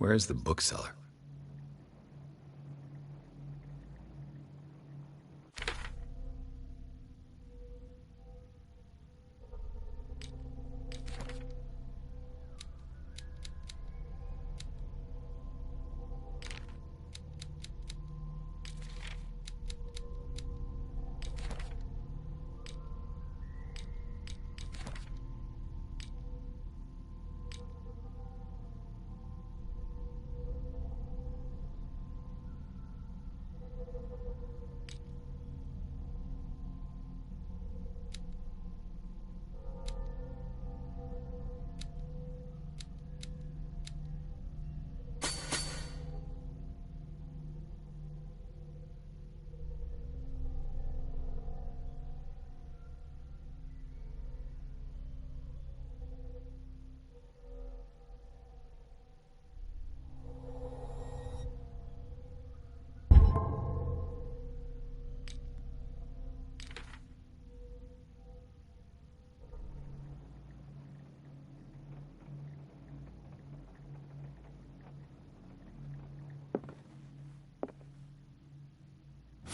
Where's the bookseller?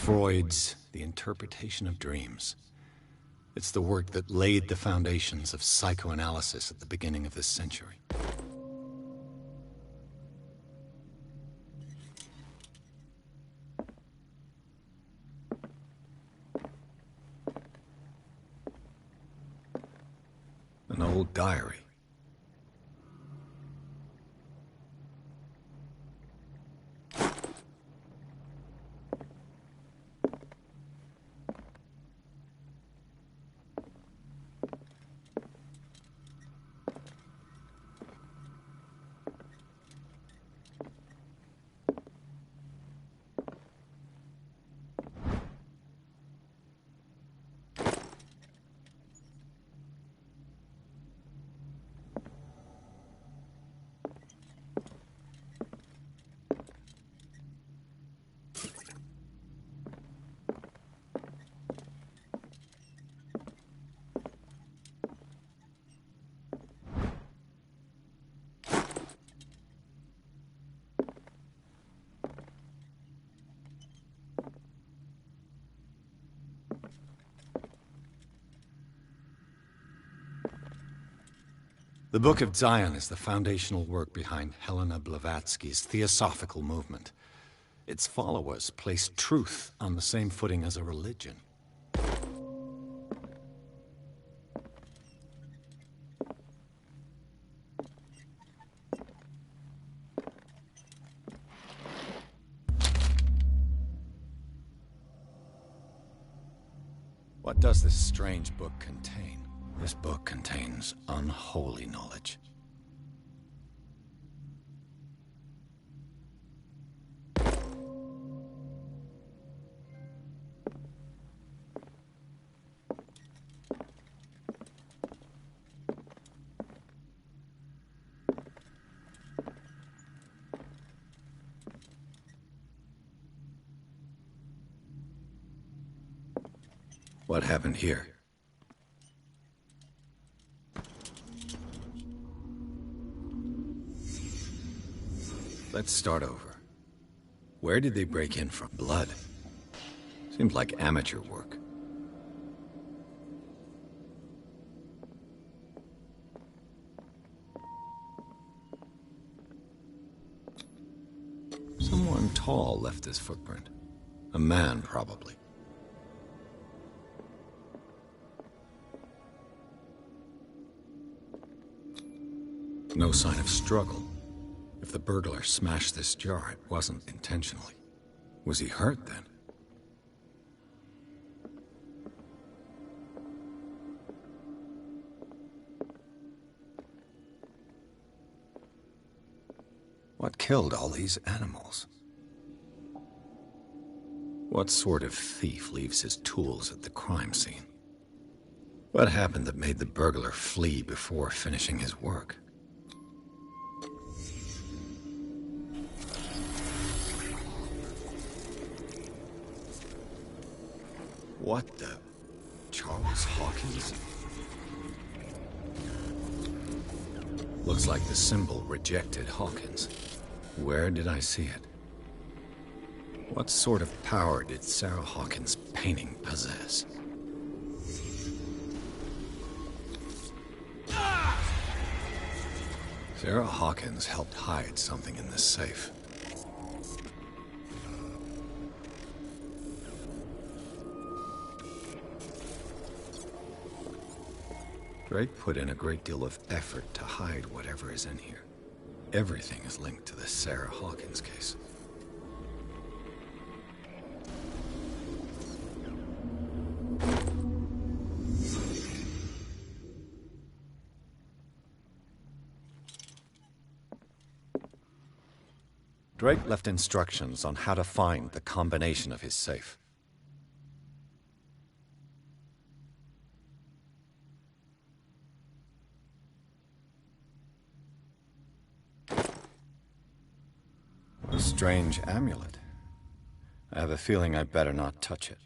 Freud's The Interpretation of Dreams. It's the work that laid the foundations of psychoanalysis at the beginning of this century. An old diary. The Book of Zion is the foundational work behind Helena Blavatsky's Theosophical movement. Its followers place truth on the same footing as a religion. What does this strange book contain? This book contains unholy knowledge. What happened here? Let's start over. Where did they break in from? Blood. Seems like amateur work. Someone tall left this footprint. A man, probably. No sign of struggle. If the burglar smashed this jar, it wasn't intentionally. Was he hurt then? What killed all these animals? What sort of thief leaves his tools at the crime scene? What happened that made the burglar flee before finishing his work? What the? Charles Hawkins? Looks like the symbol rejected Hawkins. Where did I see it? What sort of power did Sarah Hawkins' painting possess? Sarah Hawkins helped hide something in this safe. Drake put in a great deal of effort to hide whatever is in here. Everything is linked to the Sarah Hawkins case. Drake left instructions on how to find the combination of his safe. A strange amulet. I have a feeling I better not touch it.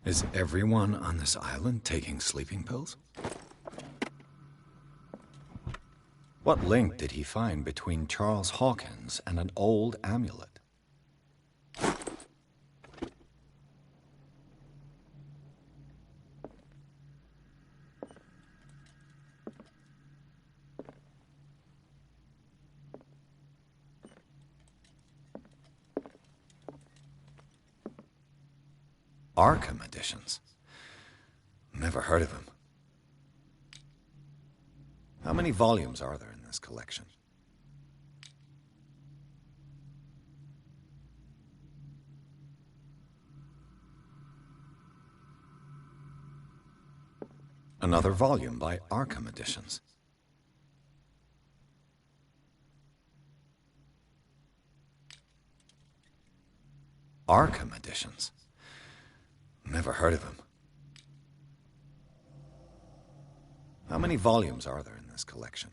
Is everyone on this island taking sleeping pills? What link did he find between Charles Hawkins and an old amulet? Arkham editions. Never heard of him. How many volumes are there in this collection? Another volume by Arkham Editions. Arkham Editions. Never heard of him. How many volumes are there in this collection?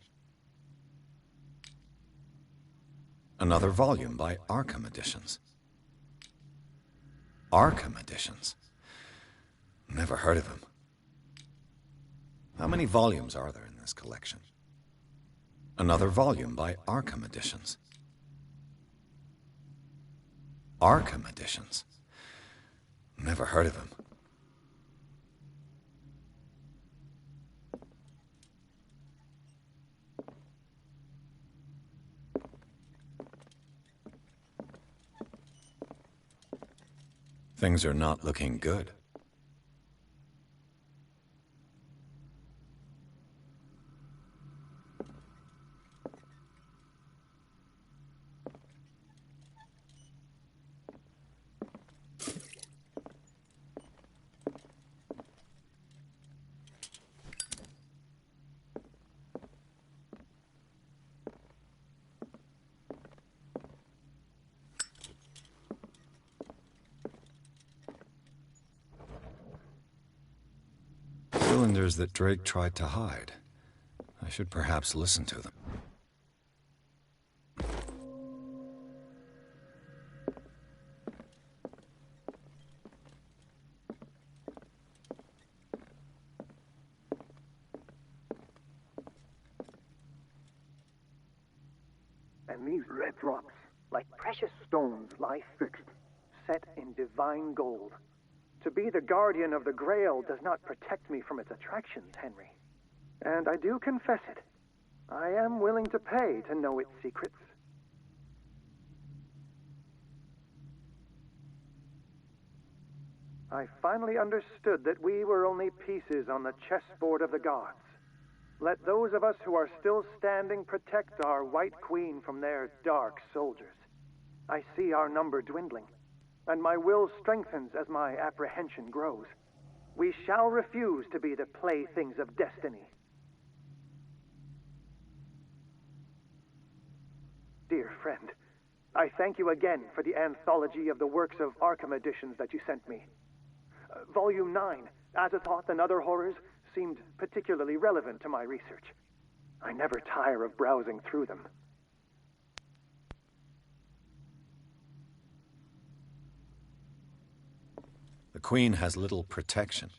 Another volume by Arkham Editions. Arkham Editions. Never heard of him. How many volumes are there in this collection? Another volume by Arkham Editions. Arkham Editions. Never heard of him. Things are not looking good. Cylinders that Drake tried to hide. I should perhaps listen to them. And these red drops, like precious stones, lie fixed, set in divine gold. To be the guardian of the Grail does not protect me from its attractions, Henry. And I do confess it. I am willing to pay to know its secrets. I finally understood that we were only pieces on the chessboard of the gods. Let those of us who are still standing protect our White Queen from their dark soldiers. I see our number dwindling, and my will strengthens as my apprehension grows. We shall refuse to be the playthings of destiny. Dear friend, I thank you again for the anthology of the works of Arkham editions that you sent me. Volume 9, Azathoth and Other Horrors, seemed particularly relevant to my research. I never tire of browsing through them. The Queen has little protection.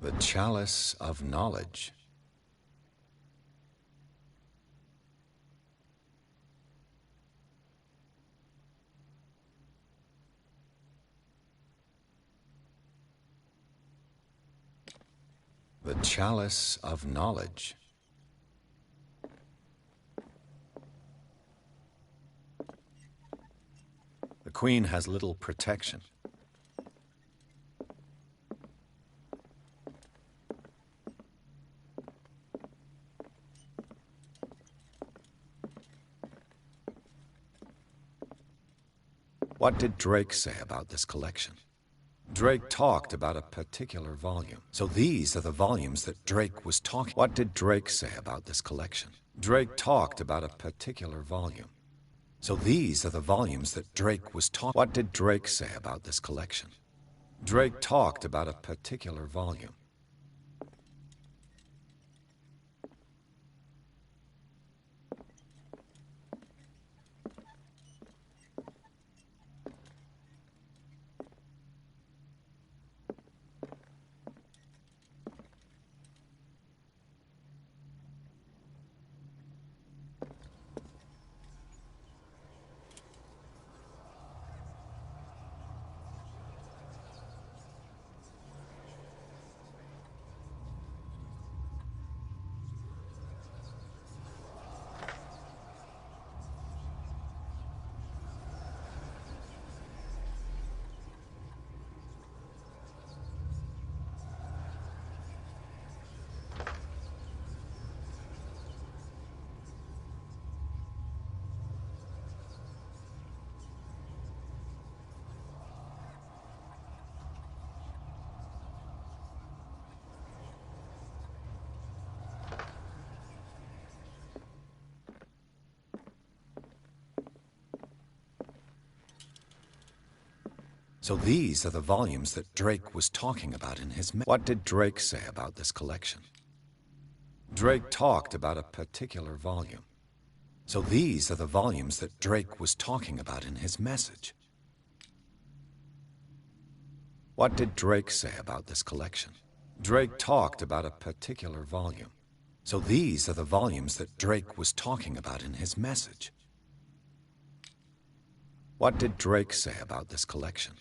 The Chalice of Knowledge. The Chalice of Knowledge. The Queen has little protection. What did Drake say about this collection? Drake talked about a particular volume. So these are the volumes that Drake was talking. What did Drake say about this collection? Drake talked about a particular volume. So these are the volumes that Drake was talking. What did Drake say about this collection? Drake talked about a particular volume. So these are the volumes that Drake was talking about in his... What did Drake say about this collection? Drake talked about a particular volume. So these are the volumes that Drake was talking about in his message. What did Drake say about this collection? Drake talked about a particular volume. So these are the volumes that Drake was talking about in his message. What did Drake say about this collection?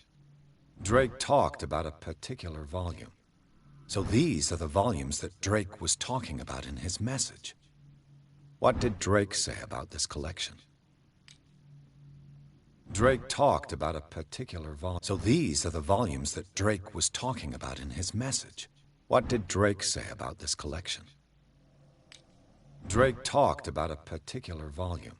Drake talked about a particular volume. So these are the volumes that Drake was talking about in his message. What did Drake say about this collection? Drake talked about a particular volume. So these are the volumes that Drake was talking about in his message. What did Drake say about this collection? Drake talked about a particular volume.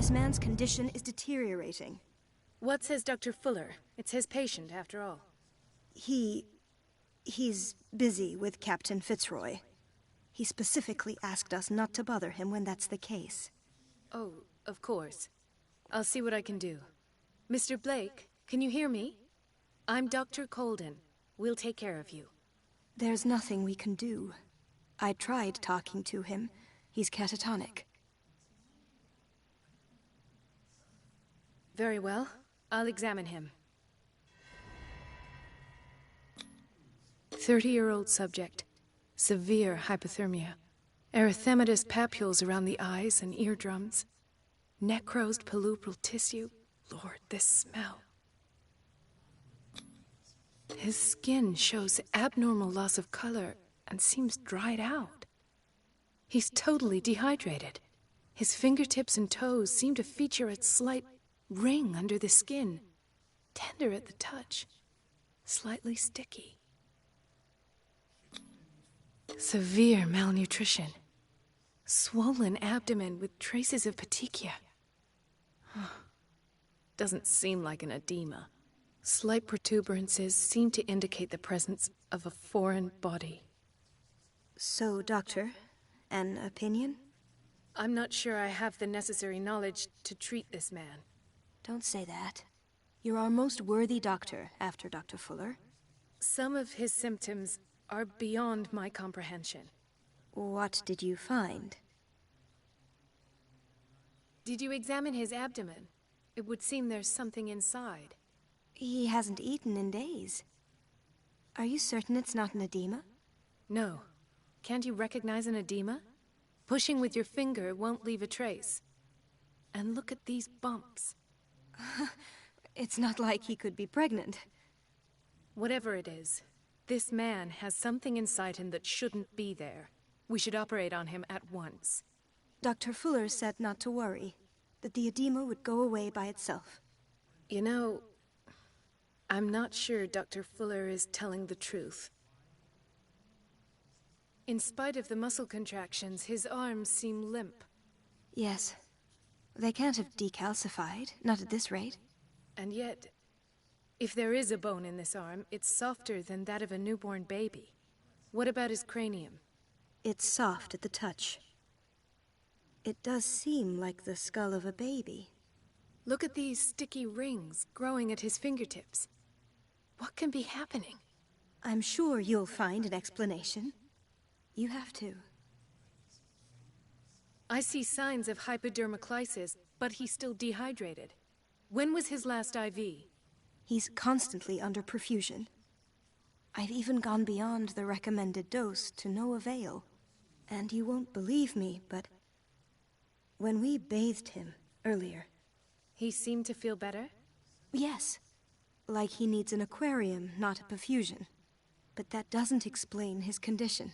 This man's condition is deteriorating. What says Dr. Fuller? It's his patient, after all. He's busy with Captain Fitzroy. He specifically asked us not to bother him when that's the case. Oh, of course. I'll see what I can do. Mr. Blake, can you hear me? I'm Dr. Colden. We'll take care of you. There's nothing we can do. I tried talking to him. He's catatonic. Very well. I'll examine him. 30-year-old subject. Severe hypothermia. Erythematous papules around the eyes and eardrums. Necrosed palpebral tissue. Lord, this smell. His skin shows abnormal loss of color and seems dried out. He's totally dehydrated. His fingertips and toes seem to feature a slight ring under the skin. Tender at the touch. Slightly sticky. Severe malnutrition. Swollen abdomen with traces of petechia. Doesn't seem like an edema. Slight protuberances seem to indicate the presence of a foreign body. So, Doctor, an opinion? I'm not sure I have the necessary knowledge to treat this man. Don't say that. You're our most worthy doctor after Dr. Fuller. Some of his symptoms are beyond my comprehension. What did you find? Did you examine his abdomen? It would seem there's something inside. He hasn't eaten in days. Are you certain it's not an edema? No. Can't you recognize an edema? Pushing with your finger won't leave a trace. And look at these bumps. It's not like he could be pregnant. Whatever it is, this man has something inside him that shouldn't be there. We should operate on him at once. Dr. Fuller said not to worry, that the edema would go away by itself. You know, I'm not sure Dr. Fuller is telling the truth. In spite of the muscle contractions, his arms seem limp. Yes. They can't have decalcified, not at this rate. And yet, if there is a bone in this arm, it's softer than that of a newborn baby. What about his cranium? It's soft at the touch. It does seem like the skull of a baby. Look at these sticky rings growing at his fingertips. What can be happening? I'm sure you'll find an explanation. You have to. I see signs of hypodermoclysis, but he's still dehydrated. When was his last IV? He's constantly under perfusion. I've even gone beyond the recommended dose to no avail. And you won't believe me, but when we bathed him earlier... He seemed to feel better? Yes. Like he needs an aquarium, not a perfusion. But that doesn't explain his condition.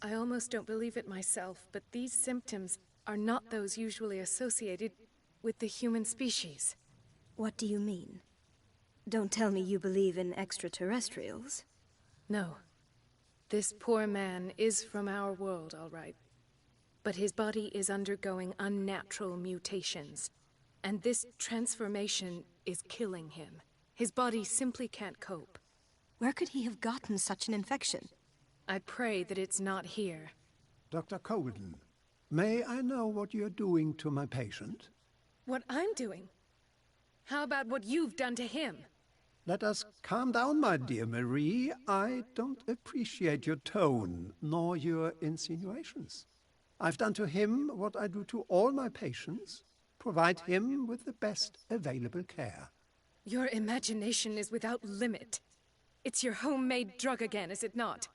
I almost don't believe it myself, but these symptoms are not those usually associated with the human species. What do you mean? Don't tell me you believe in extraterrestrials. No. This poor man is from our world, all right. But his body is undergoing unnatural mutations. And this transformation is killing him. His body simply can't cope. Where could he have gotten such an infection? I pray that it's not here. Dr. Colden, may I know what you're doing to my patient? What I'm doing? How about what you've done to him? Let us calm down, my dear Marie. I don't appreciate your tone, nor your insinuations. I've done to him what I do to all my patients. Provide him with the best available care. Your imagination is without limit. It's your homemade drug again, is it not?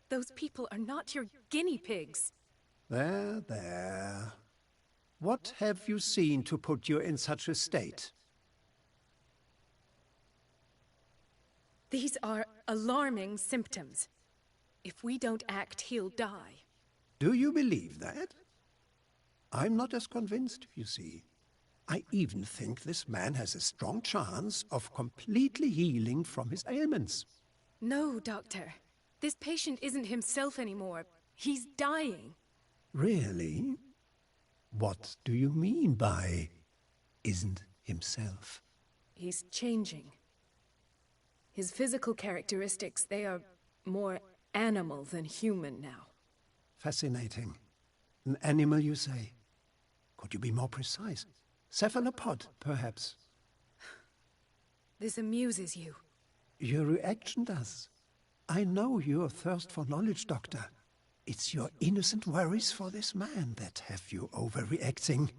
Those people are not your guinea pigs. There, there. What have you seen to put you in such a state? These are alarming symptoms. If we don't act, he'll die. Do you believe that? I'm not as convinced, you see. I even think this man has a strong chance of completely healing from his ailments. No, Doctor. This patient isn't himself anymore. He's dying. Really? What do you mean by isn't himself? He's changing. His physical characteristics, they are more animal than human now. Fascinating. An animal, you say? Could you be more precise? Cephalopod, perhaps? This amuses you. Your reaction does. I know your thirst for knowledge, Doctor. It's your innocent worries for this man that have you overreacting.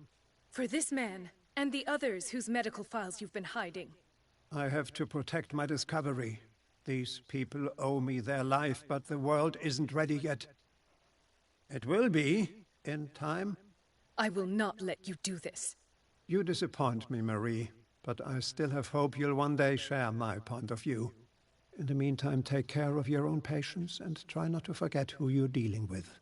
For this man, and the others whose medical files you've been hiding. I have to protect my discovery. These people owe me their life, but the world isn't ready yet. It will be, in time. I will not let you do this. You disappoint me, Marie, but I still have hope you'll one day share my point of view. In the meantime, take care of your own patients and try not to forget who you're dealing with.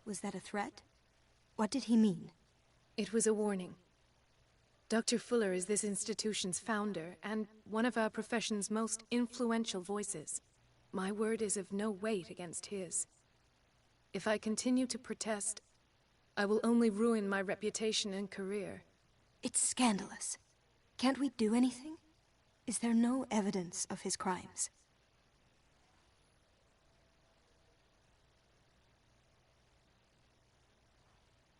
Was that a threat? What did he mean? It was a warning. Dr. Fuller is this institution's founder, and one of our profession's most influential voices. My word is of no weight against his. If I continue to protest, I will only ruin my reputation and career. It's scandalous. Can't we do anything? Is there no evidence of his crimes?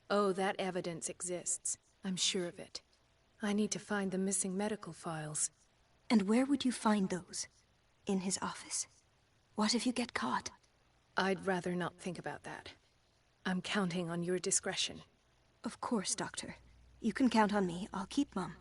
Oh, that evidence exists. I'm sure of it. I need to find the missing medical files. And where would you find those? In his office? What if you get caught? I'd rather not think about that. I'm counting on your discretion. Of course, Doctor. You can count on me. I'll keep mum.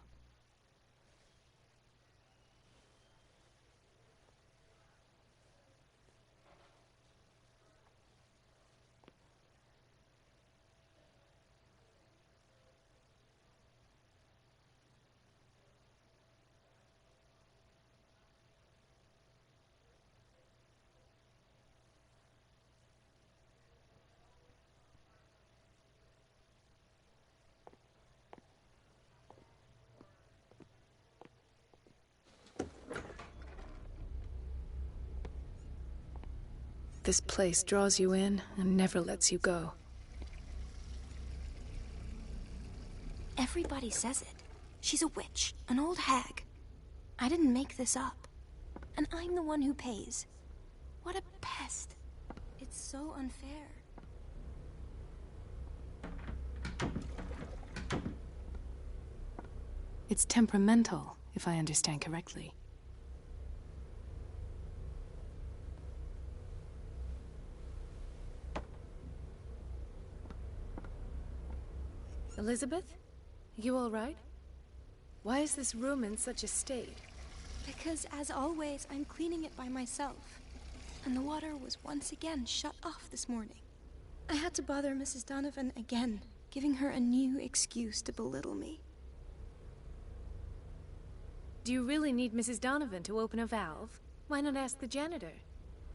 This place draws you in and never lets you go. Everybody says it. She's a witch, an old hag. I didn't make this up. And I'm the one who pays. What a pest. It's so unfair. It's temperamental, if I understand correctly. Elizabeth? You all right? Why is this room in such a state? Because, as always, I'm cleaning it by myself. And the water was once again shut off this morning. I had to bother Mrs. Donovan again, giving her a new excuse to belittle me. Do you really need Mrs. Donovan to open a valve? Why not ask the janitor?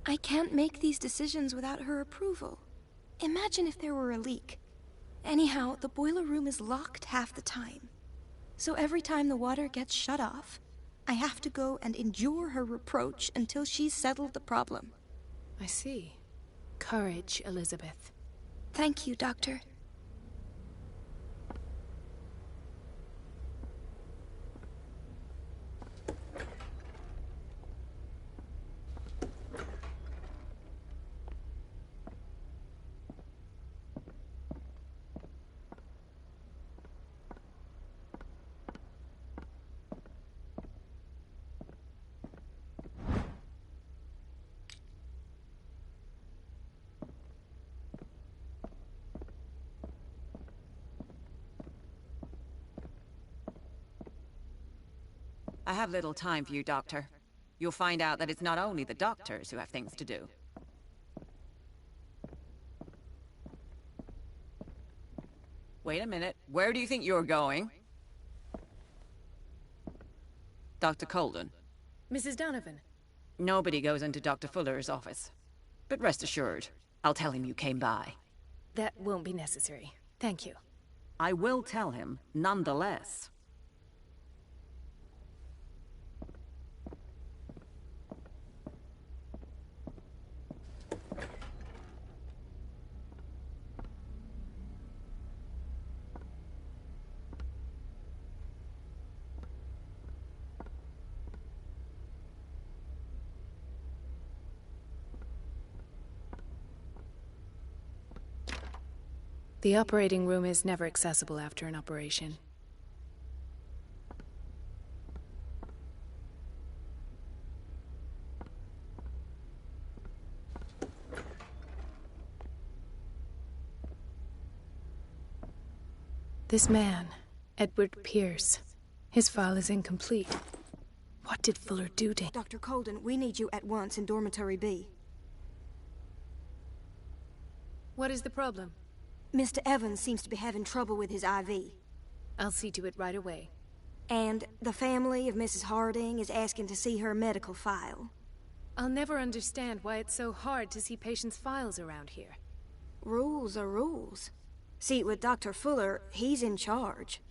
I can't make these decisions without her approval. Imagine if there were a leak. Anyhow, the boiler room is locked half the time. So every time the water gets shut off, I have to go and endure her reproach until she's settled the problem. I see. Courage, Elizabeth. Thank you, Doctor. I have little time for you, Doctor. You'll find out that it's not only the doctors who have things to do. Wait a minute. Where do you think you're going? Dr. Colden. Mrs. Donovan. Nobody goes into Dr. Fuller's office. But rest assured, I'll tell him you came by. That won't be necessary. Thank you. I will tell him, nonetheless. The operating room is never accessible after an operation. This man, Edward Pierce, his file is incomplete. What did Fuller do to him? Dr. Colden, we need you at once in Dormitory B. What is the problem? Mr. Evans seems to be having trouble with his IV. I'll see to it right away. And the family of Mrs. Harding is asking to see her medical file. I'll never understand why it's so hard to see patients' files around here. Rules are rules. See, with Dr. Fuller, he's in charge.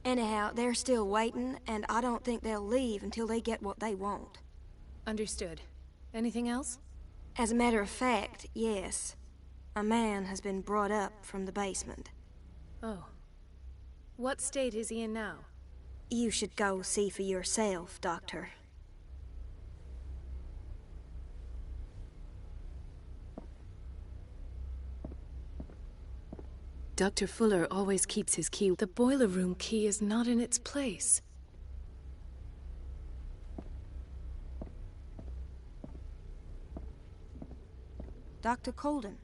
Anyhow, they're still waiting, and I don't think they'll leave until they get what they want. Understood. Anything else? As a matter of fact, yes. A man has been brought up from the basement. Oh. What state is he in now? You should go see for yourself, Doctor. Dr. Fuller always keeps his key. The boiler room key is not in its place. Dr. Colden.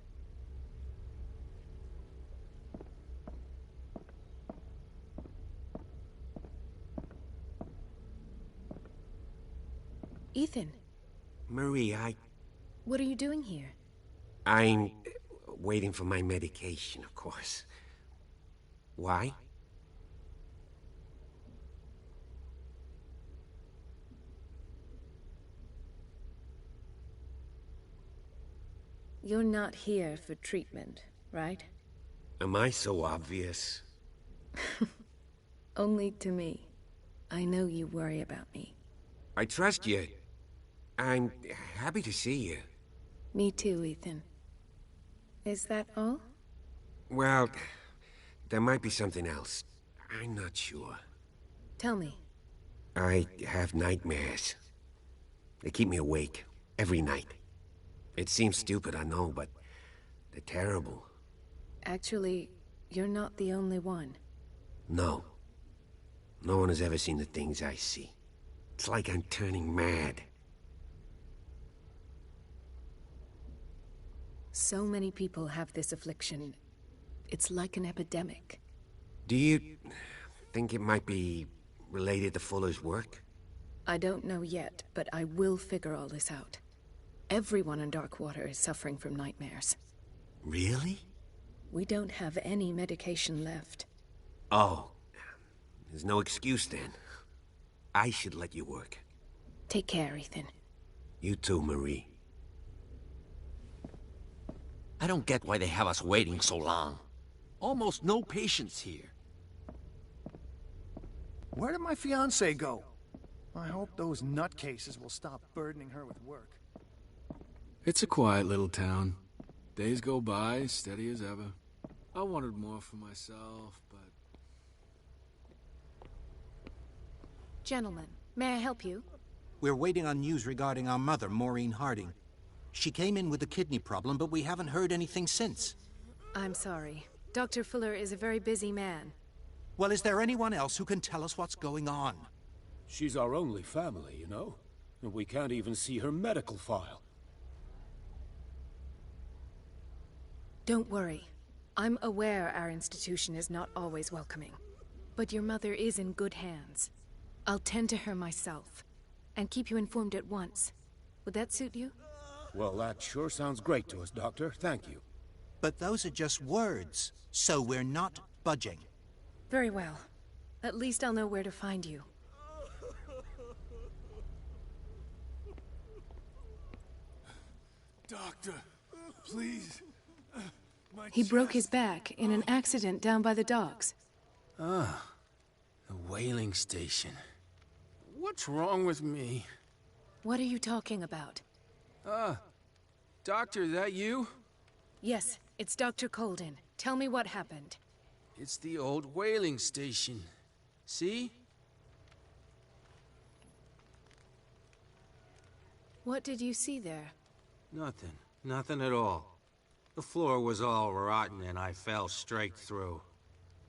Ethan, Marie, what are you doing here? I'm waiting for my medication, of course. Why? You're not here for treatment, right? Am I so obvious? Only to me. I know you worry about me. I trust you. I'm happy to see you. Me too, Ethan. Is that all? Well, there might be something else. I'm not sure. Tell me. I have nightmares. They keep me awake every night. It seems stupid, I know, but they're terrible. Actually, you're not the only one. No. No one has ever seen the things I see. It's like I'm turning mad. So many people have this affliction. It's like an epidemic. Do you think it might be related to Fuller's work? I don't know yet, but I will figure all this out. Everyone in Darkwater is suffering from nightmares. Really? We don't have any medication left. Oh. There's no excuse then. I should let you work. Take care, Ethan. You too, Marie. I don't get why they have us waiting so long. Almost no patients here. Where did my fiancée go? I hope those nutcases will stop burdening her with work. It's a quiet little town. Days go by, steady as ever. I wanted more for myself, but... Gentlemen, may I help you? We're waiting on news regarding our mother, Maureen Harding. She came in with a kidney problem, but we haven't heard anything since. I'm sorry. Dr. Fuller is a very busy man. Well, is there anyone else who can tell us what's going on? She's our only family, you know? And we can't even see her medical file. Don't worry. I'm aware our institution is not always welcoming. But your mother is in good hands. I'll tend to her myself, and keep you informed at once. Would that suit you? Well, that sure sounds great to us, Doctor. Thank you. But those are just words, so we're not budging. Very well. At least I'll know where to find you. Doctor, please. He broke his back in an accident down by the docks. Ah, the whaling station. What's wrong with me? What are you talking about? Doctor, is that you? Yes, it's Dr. Colden. Tell me what happened. It's the old whaling station. See? What did you see there? Nothing. Nothing at all. The floor was all rotten and I fell straight through.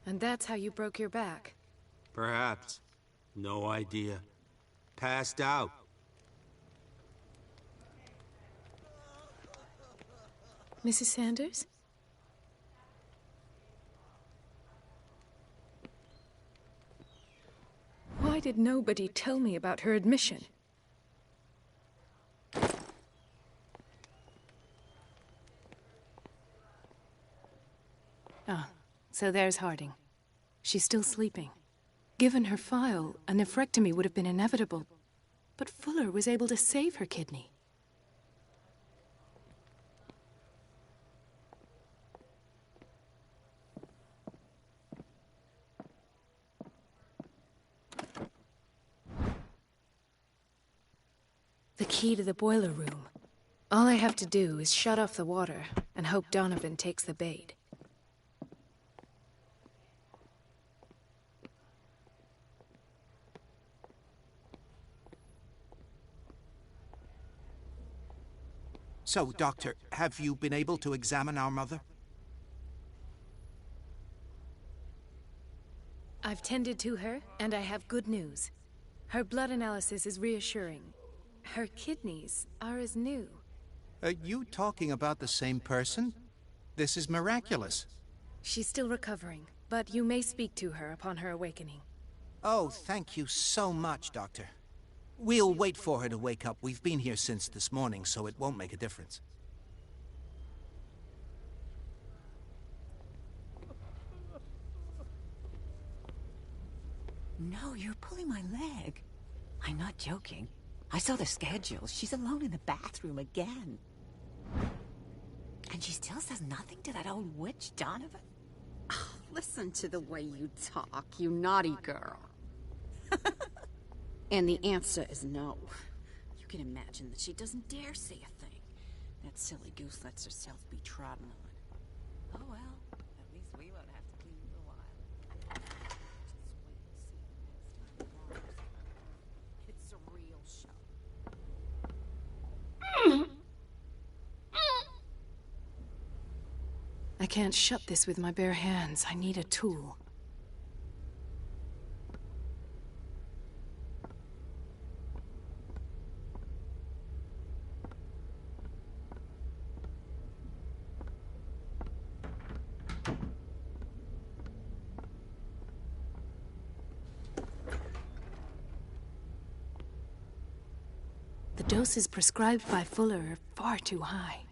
And that's how you broke your back? Perhaps. No idea. Passed out. Mrs. Sanders? Why did nobody tell me about her admission? Ah, so there's Harding. She's still sleeping. Given her file, a nephrectomy would have been inevitable. But Fuller was able to save her kidney. The key to the boiler room. All I have to do is shut off the water and hope Donovan takes the bait. So, Doctor, have you been able to examine our mother? I've tended to her, and I have good news. Her blood analysis is reassuring. Her kidneys are as new. Are you talking about the same person? This is miraculous. She's still recovering, but you may speak to her upon her awakening. Oh, thank you so much, Doctor. We'll wait for her to wake up. We've been here since this morning, so it won't make a difference. No, you're pulling my leg. I'm not joking. I saw the schedule. She's alone in the bathroom again. And she still says nothing to that old witch, Donovan? Oh, listen to the way you talk, you naughty girl. And the answer is no. You can imagine that she doesn't dare say a thing. That silly goose lets herself be trodden on. Oh well, at least we won't have to clean for a while. Just wait and see next time. It's a real show. I can't shut this with my bare hands. I need a tool. The doses prescribed by Fuller are far too high.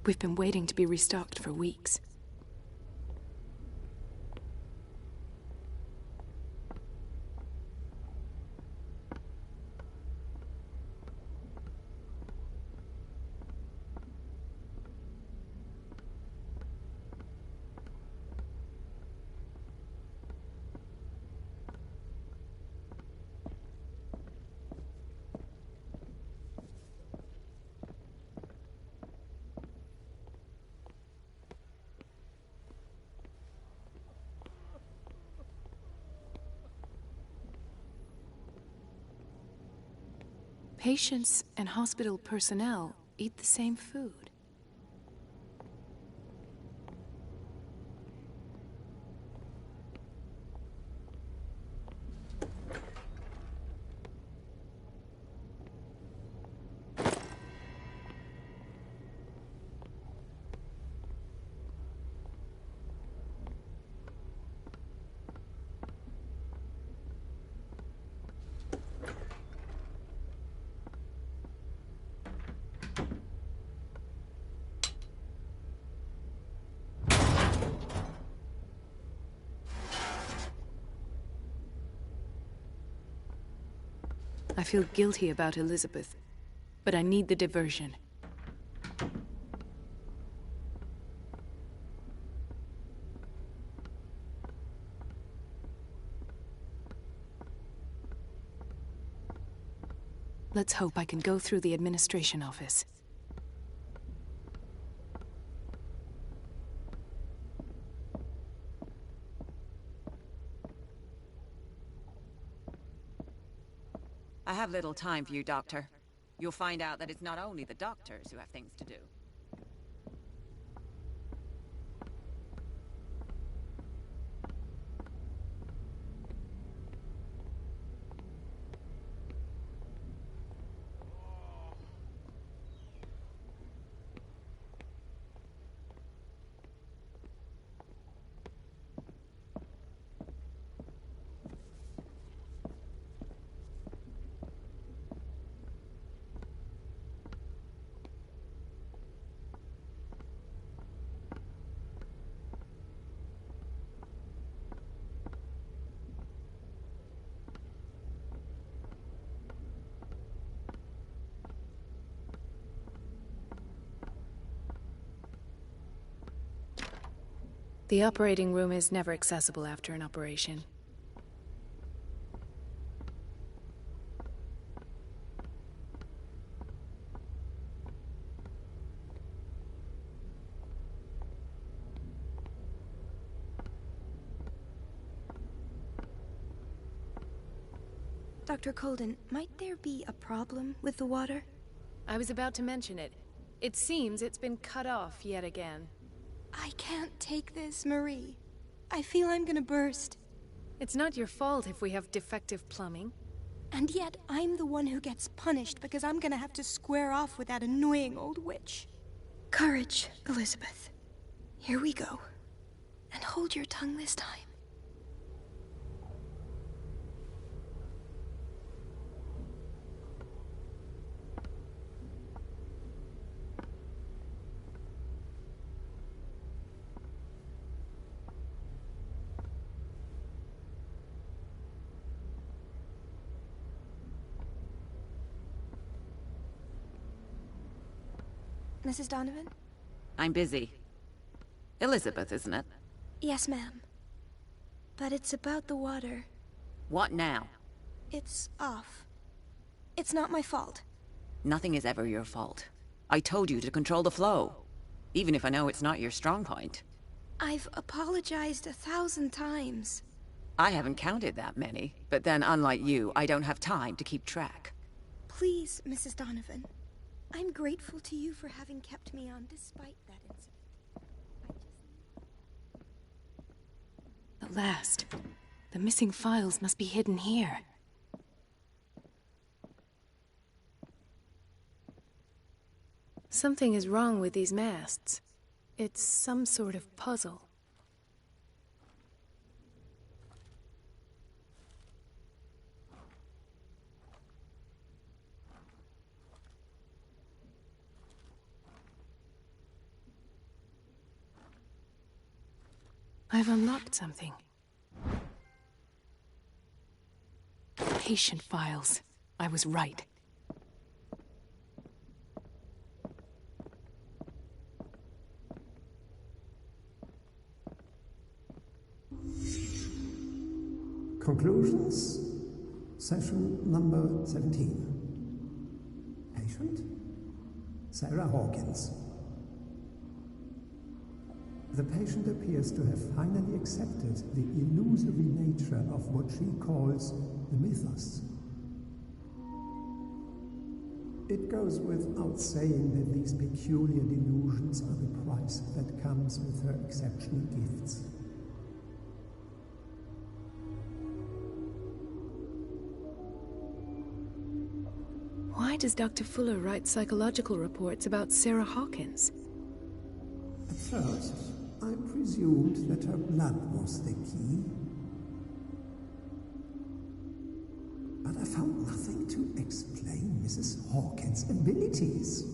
We've been waiting to be restocked for weeks. Patients and hospital personnel eat the same food. I feel guilty about Elizabeth, but I need the diversion. Let's hope I can go through the administration office. I have little time for you, Doctor. You'll find out that it's not only the doctors who have things to do. The operating room is never accessible after an operation. Dr. Colden, might there be a problem with the water? I was about to mention it. It seems it's been cut off yet again. I can't take this, Marie. I feel I'm gonna burst. It's not your fault if we have defective plumbing. And yet, I'm the one who gets punished because I'm gonna have to square off with that annoying old witch. Courage, Elizabeth. Here we go. And hold your tongue this time. Mrs. Donovan? I'm busy. Elizabeth, isn't it? Yes, ma'am. But it's about the water. What now? It's off. It's not my fault. Nothing is ever your fault. I told you to control the flow. Even if I know it's not your strong point. I've apologized 1,000 times. I haven't counted that many, but then unlike you, I don't have time to keep track. Please, Mrs. Donovan. I'm grateful to you for having kept me on despite that incident. At last. The missing files must be hidden here. Something is wrong with these masts. It's some sort of puzzle. I've unlocked something. Patient files. I was right. Conclusions. Session number 17. Patient? Sarah Hawkins. The patient appears to have finally accepted the illusory nature of what she calls the mythos. It goes without saying that these peculiar delusions are the price that comes with her exceptional gifts. Why does Dr. Fuller write psychological reports about Sarah Hawkins? At first, I presumed that her blood was the key. But I found nothing to explain Mrs. Hawkins' abilities.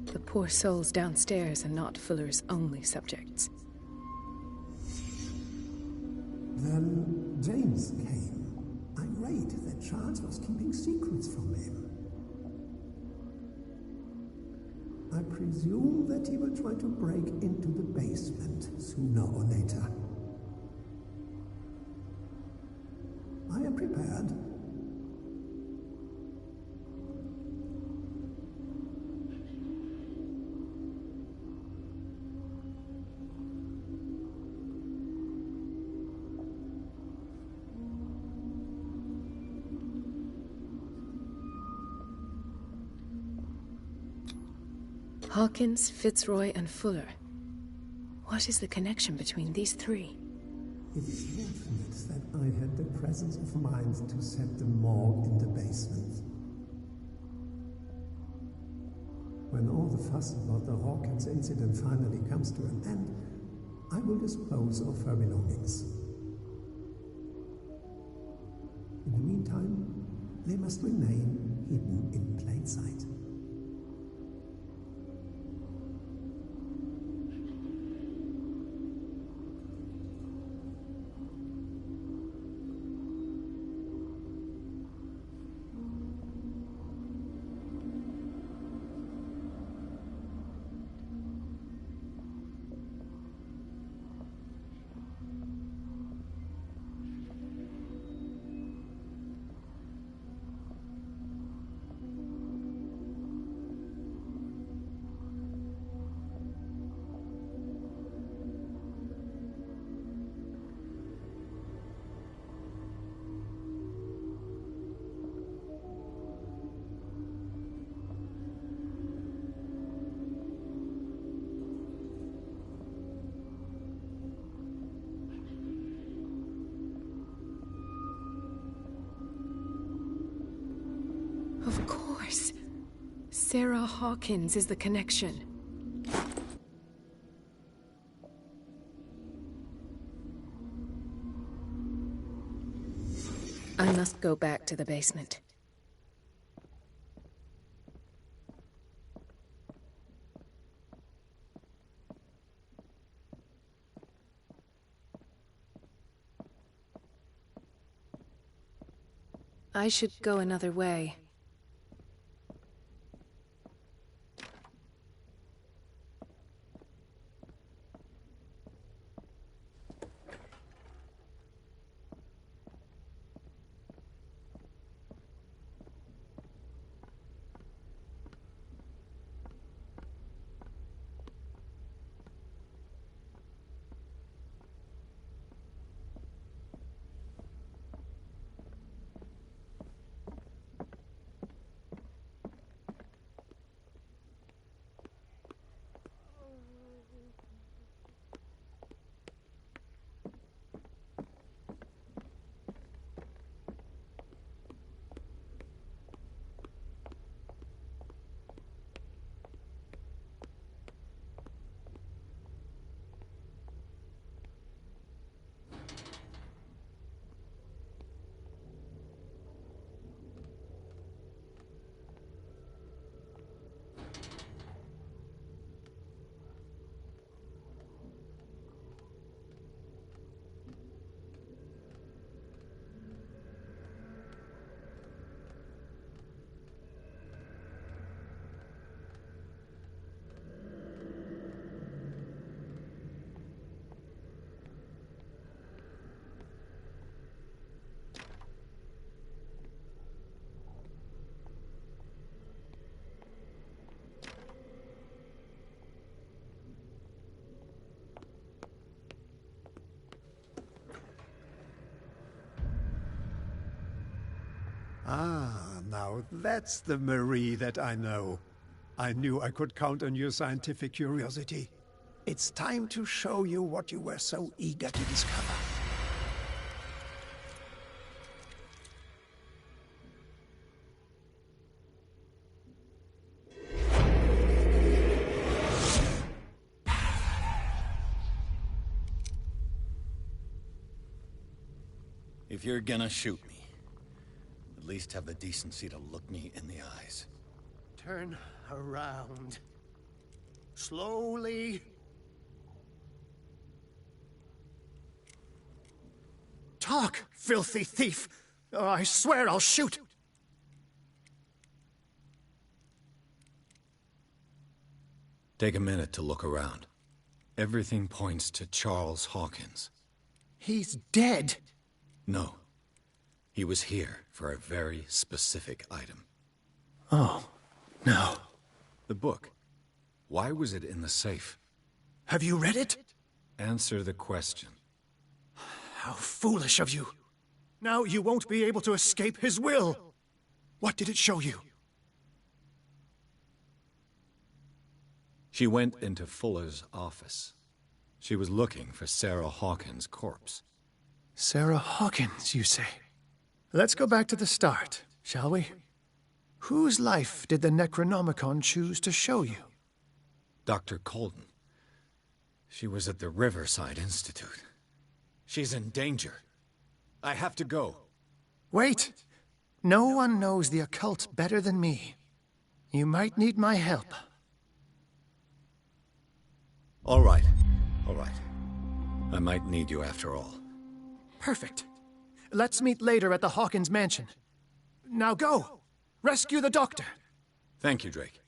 The poor souls downstairs are not Fuller's only subjects. Then James came, irate that Charles was keeping secrets from him. I presume that he will try to break into the basement sooner or later. I am prepared. Hawkins, Fitzroy, and Fuller. What is the connection between these three? It is fortunate that I had the presence of mind to set the morgue in the basement. When all the fuss about the Hawkins incident finally comes to an end, I will dispose of her belongings. In the meantime, they must remain hidden in plain sight. Of course. Sarah Hawkins is the connection. I must go back to the basement. I should go another way. Ah, now that's the Marie that I know. I knew I could count on your scientific curiosity. It's time to show you what you were so eager to discover. If you're gonna shoot me, at least have the decency to look me in the eyes. Turn around. Slowly. Talk, filthy thief! Or I swear I'll shoot! Take a minute to look around. Everything points to Charles Hawkins. He's dead! No. He was here for a very specific item. Oh, no. The book. Why was it in the safe? Have you read it? Answer the question. How foolish of you. Now you won't be able to escape his will. What did it show you? She went into Fuller's office. She was looking for Sarah Hawkins' corpse. Sarah Hawkins, you say? Let's go back to the start, shall we? Whose life did the Necronomicon choose to show you? Dr. Colton. She was at the Riverside Institute. She's in danger. I have to go. Wait! No one knows the occult better than me. You might need my help. All right. All right. I might need you after all. Perfect. Let's meet later at the Hawkins mansion. Now go! Rescue the doctor! Thank you, Drake.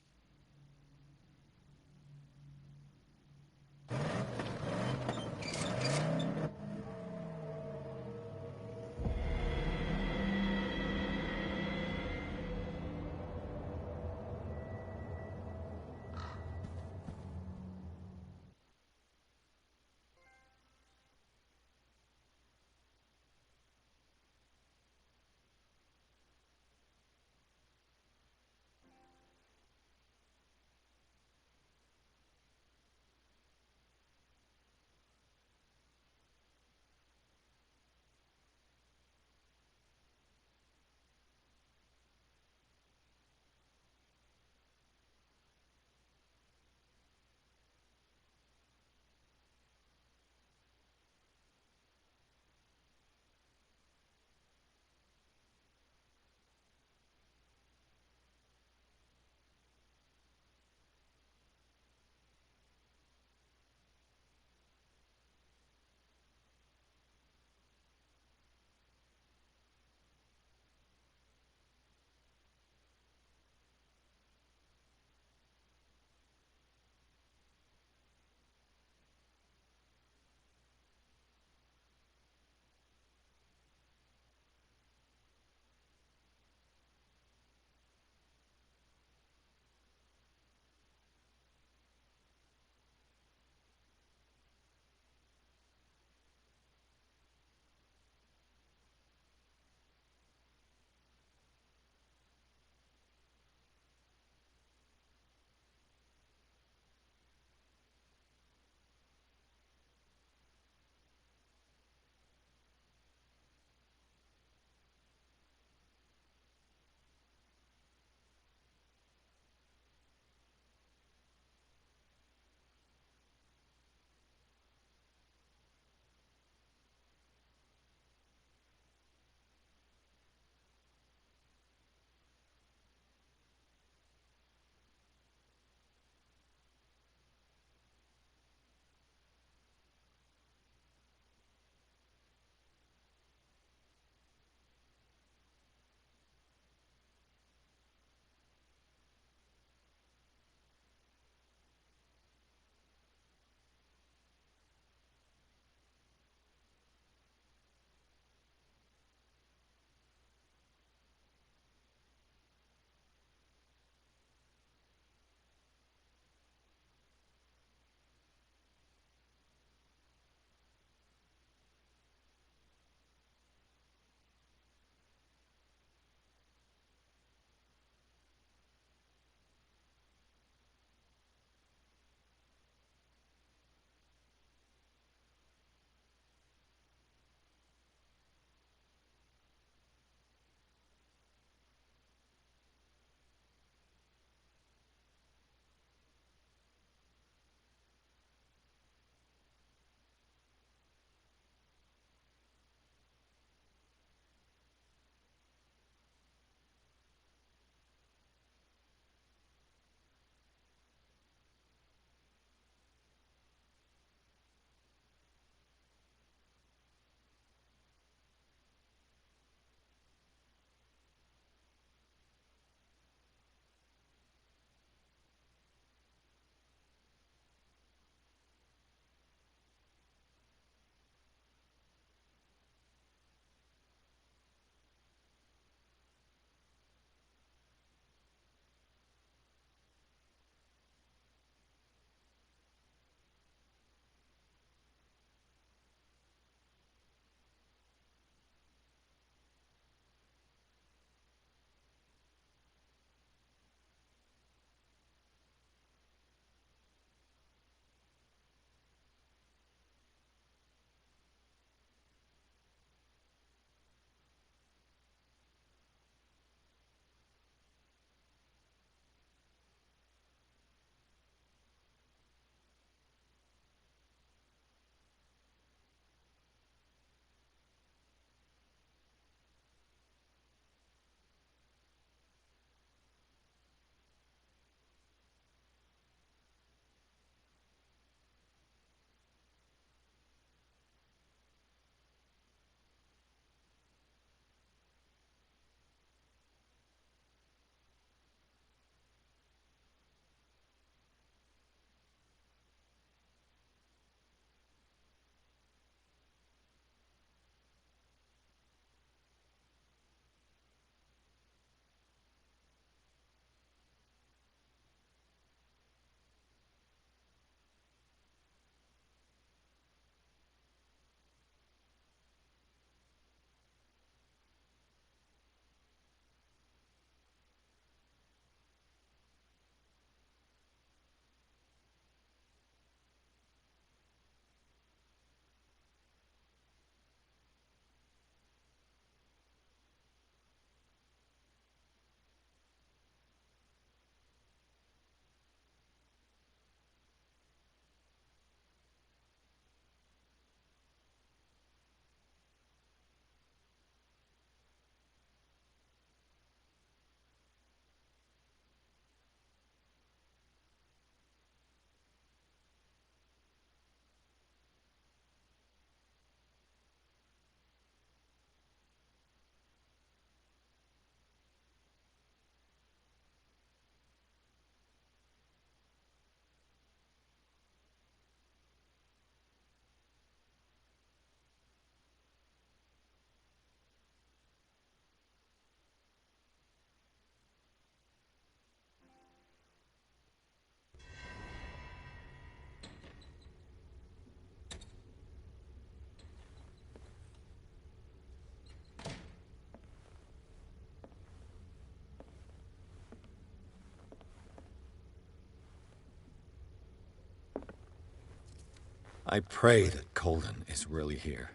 I pray that Colden is really here.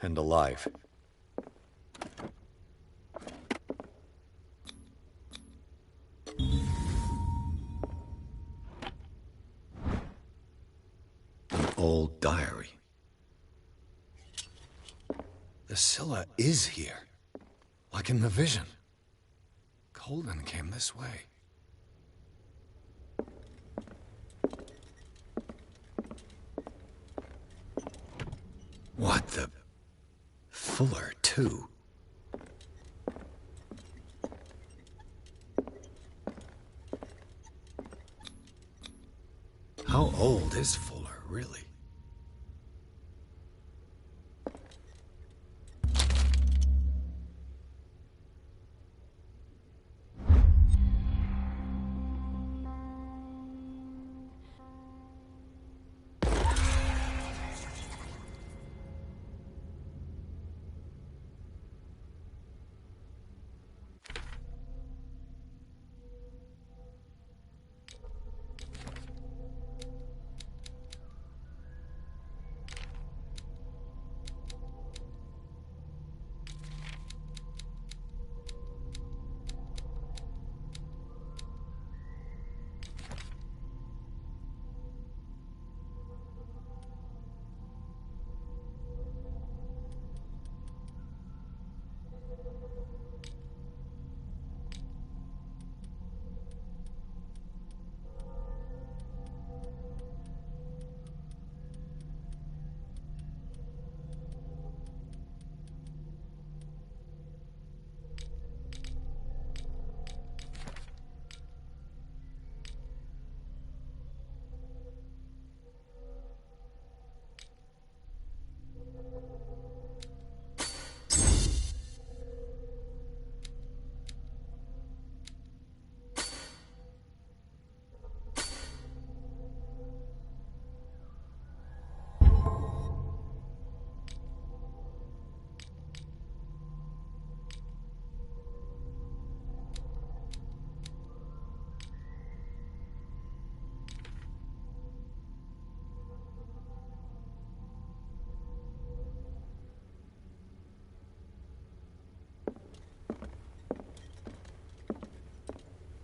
And alive. An old diary. The Scylla is here. Like in the vision. Colden came this way. What the... Fuller, too. How old is Fuller, really?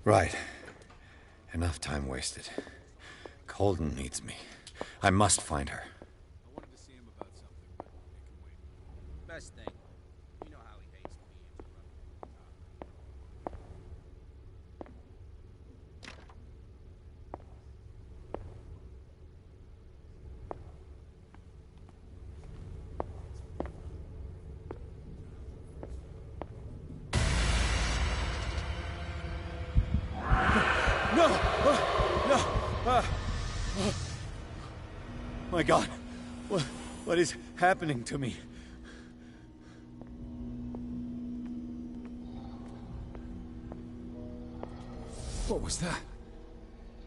Right. Enough time wasted. Colden needs me. I must find her. I wanted to see him about something, but it can wait. Best thing. You know how he hates to be interrupted. No! No! My God! What is happening to me? What was that?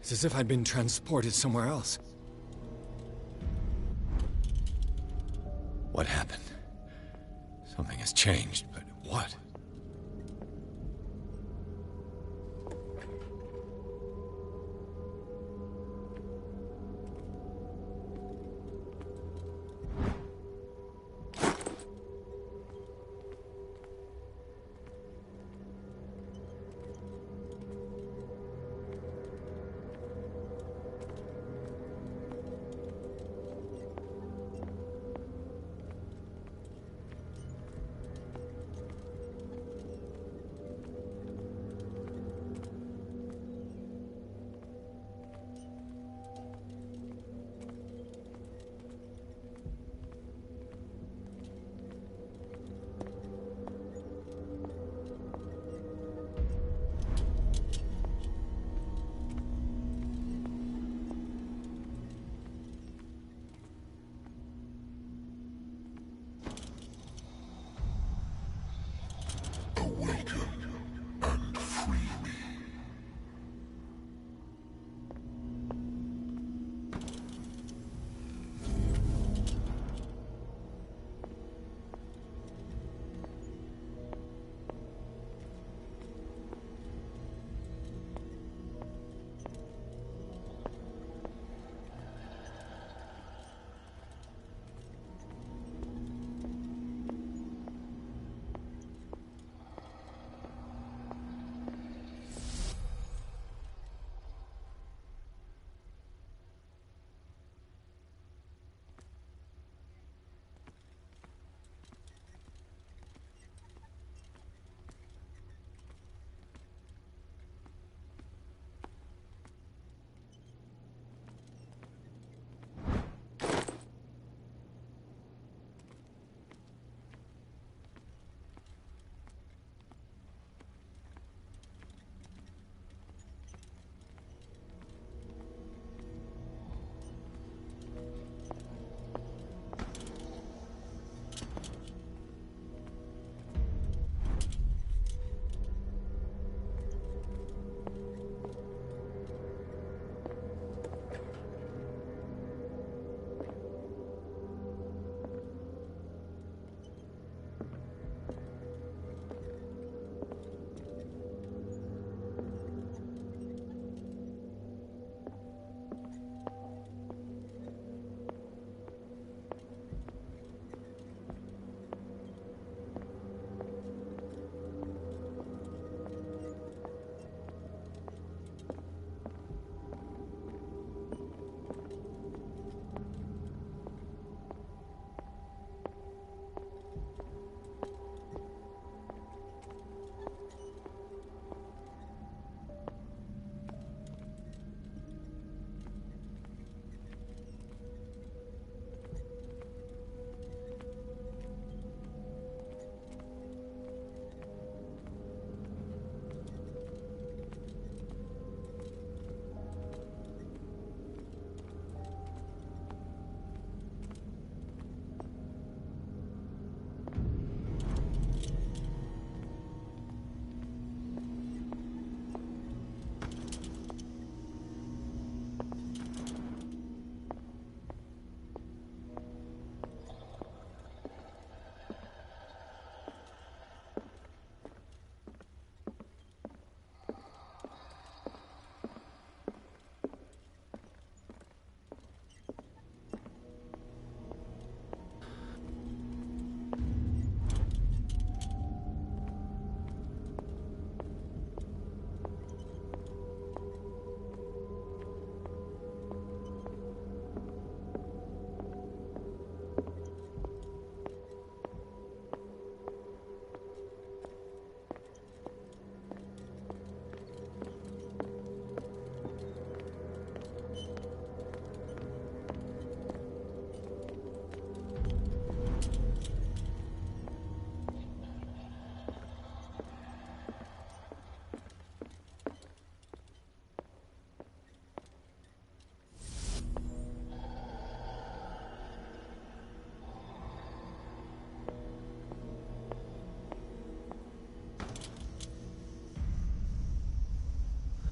It's as if I'd been transported somewhere else. What happened? Something has changed, but what?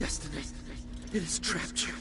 destiny. It has trapped you.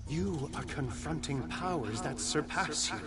You are confronting powers that surpass you.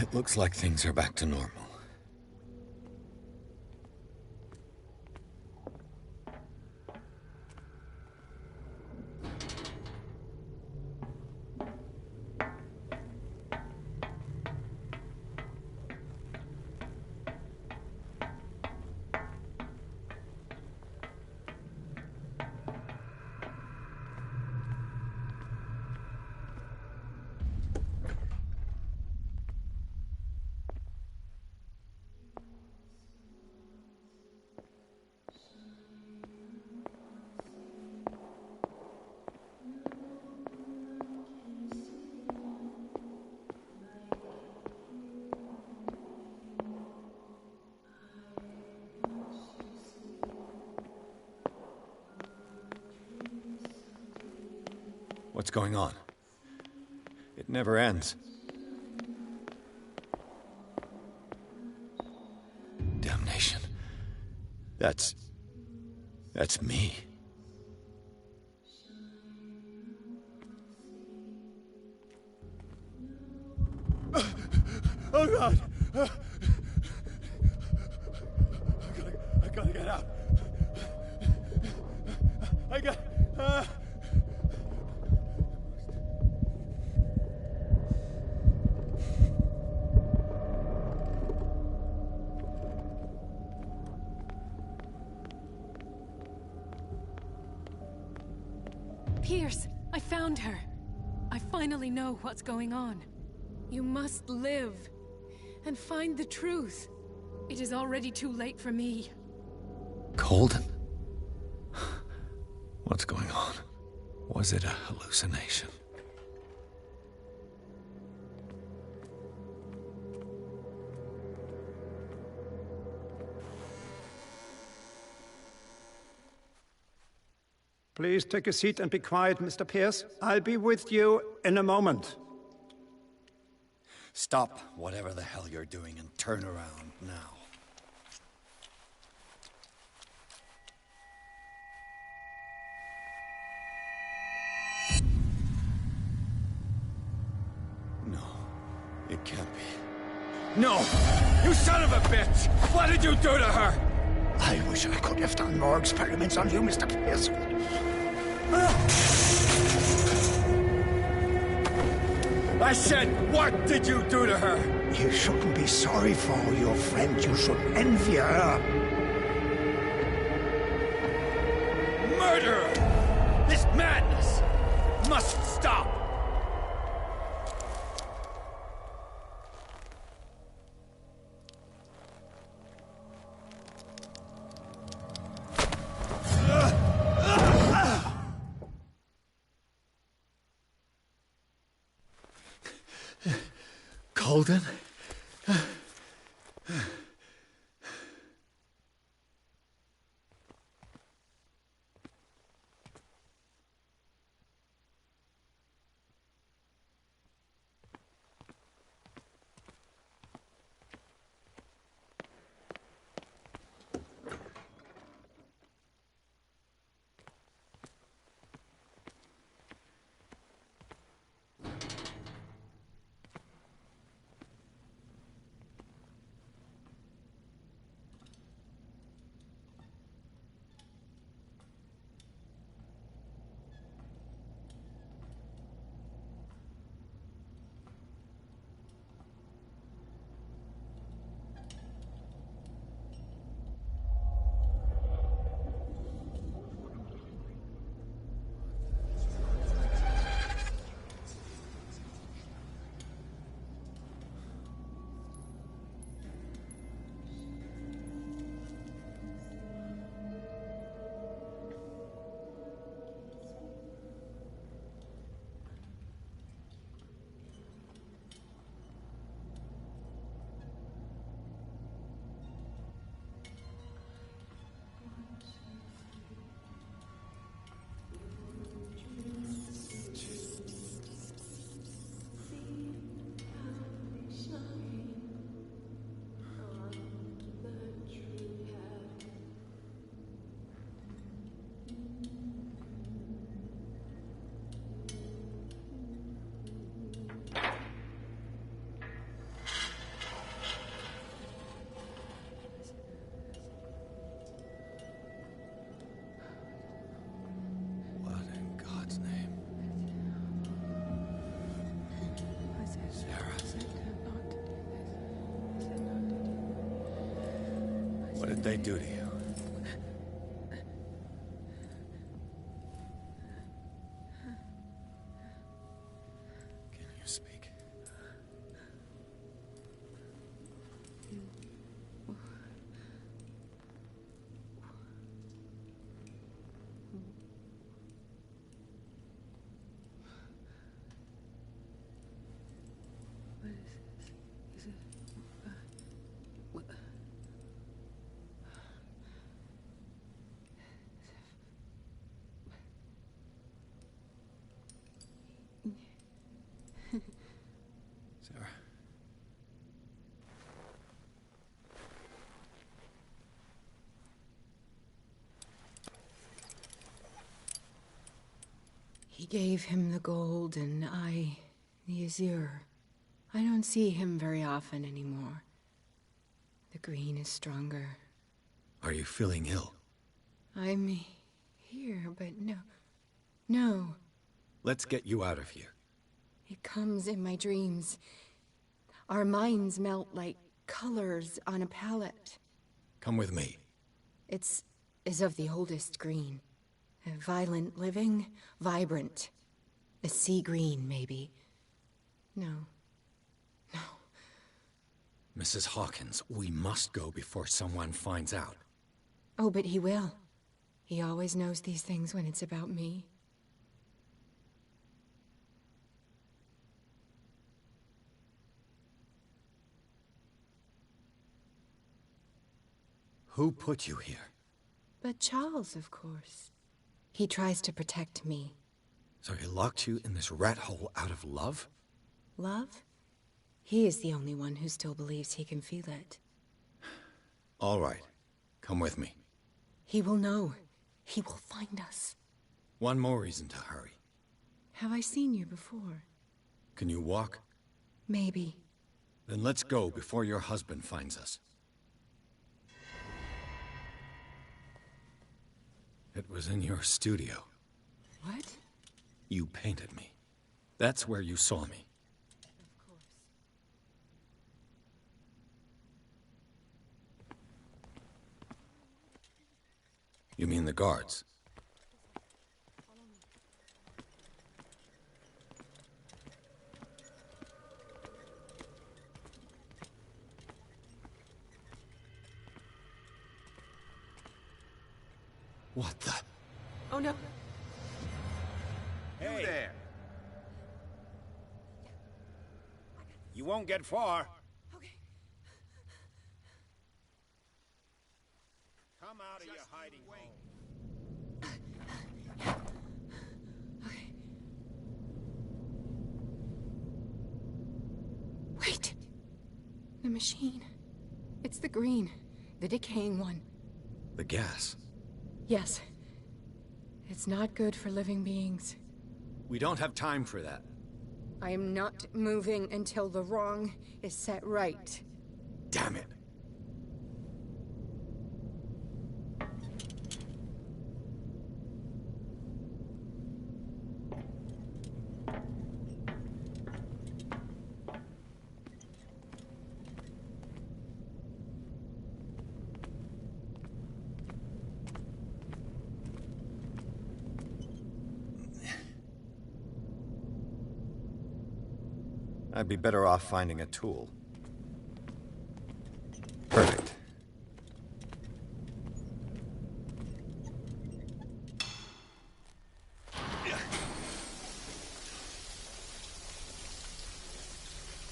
It looks like things are back to normal. What's going on? It never ends. Damnation. That's me. Oh God! I gotta get out. I got. Pierce, I found her. I finally know what's going on. You must live and find the truth. It is already too late for me. Colden? What's going on? Was it a hallucination? Please take a seat and be quiet, Mr. Pierce. I'll be with you in a moment. Stop whatever the hell you're doing and turn around now. No, it can't be. No! You son of a bitch! What did you do to her? I wish I could have done more experiments on you, Mr. Pierce. I said, what did you do to her? You shouldn't be sorry for your friend. You should envy her. Murderer! This madness must stop! Colden? they do to you? Can you speak? Sarah. He gave him the gold and I the azure. I don't see him very often anymore. The green is stronger. Are you feeling ill? I'm here, but no. Let's get you out of here. It comes in my dreams. Our minds melt like colors on a palette. Come with me. It's of the oldest green. A violent living, vibrant. A sea green, maybe. No. Mrs. Hawkins, we must go before someone finds out. Oh, but he will. He always knows these things when it's about me. Who put you here? But Charles, of course. He tries to protect me. So he locked you in this rat hole out of love? Love? He is the only one who still believes he can feel it. All right. Come with me. He will know. He will find us. One more reason to hurry. Have I seen you before? Can you walk? Maybe. Then let's go before your husband finds us. It was in your studio. What? You painted me. That's where you saw me. Of course. You mean the guards? What the? Oh no. Hey there. You won't get far. Okay. Come out of your hiding hole. Okay. Wait. The machine. It's the green. The decaying one. The gas. Yes. It's not good for living beings. We don't have time for that. I am not moving until the wrong is set right. Damn it. I'd be better off finding a tool. Perfect.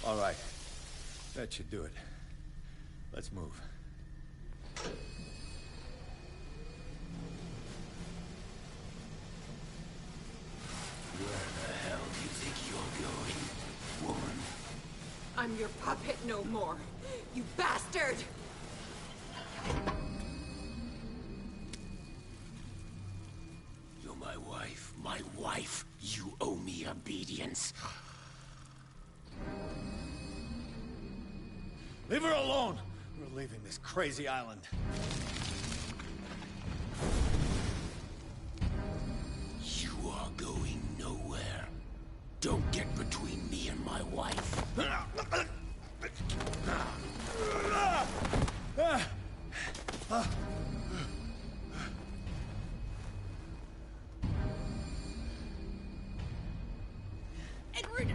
All right. That should do it. Let's move. I'm your puppet no more, you bastard! You're my wife. My wife. You owe me obedience. Leave her alone! We're leaving this crazy island. You are going nowhere. Don't get between me and my wife. Edward!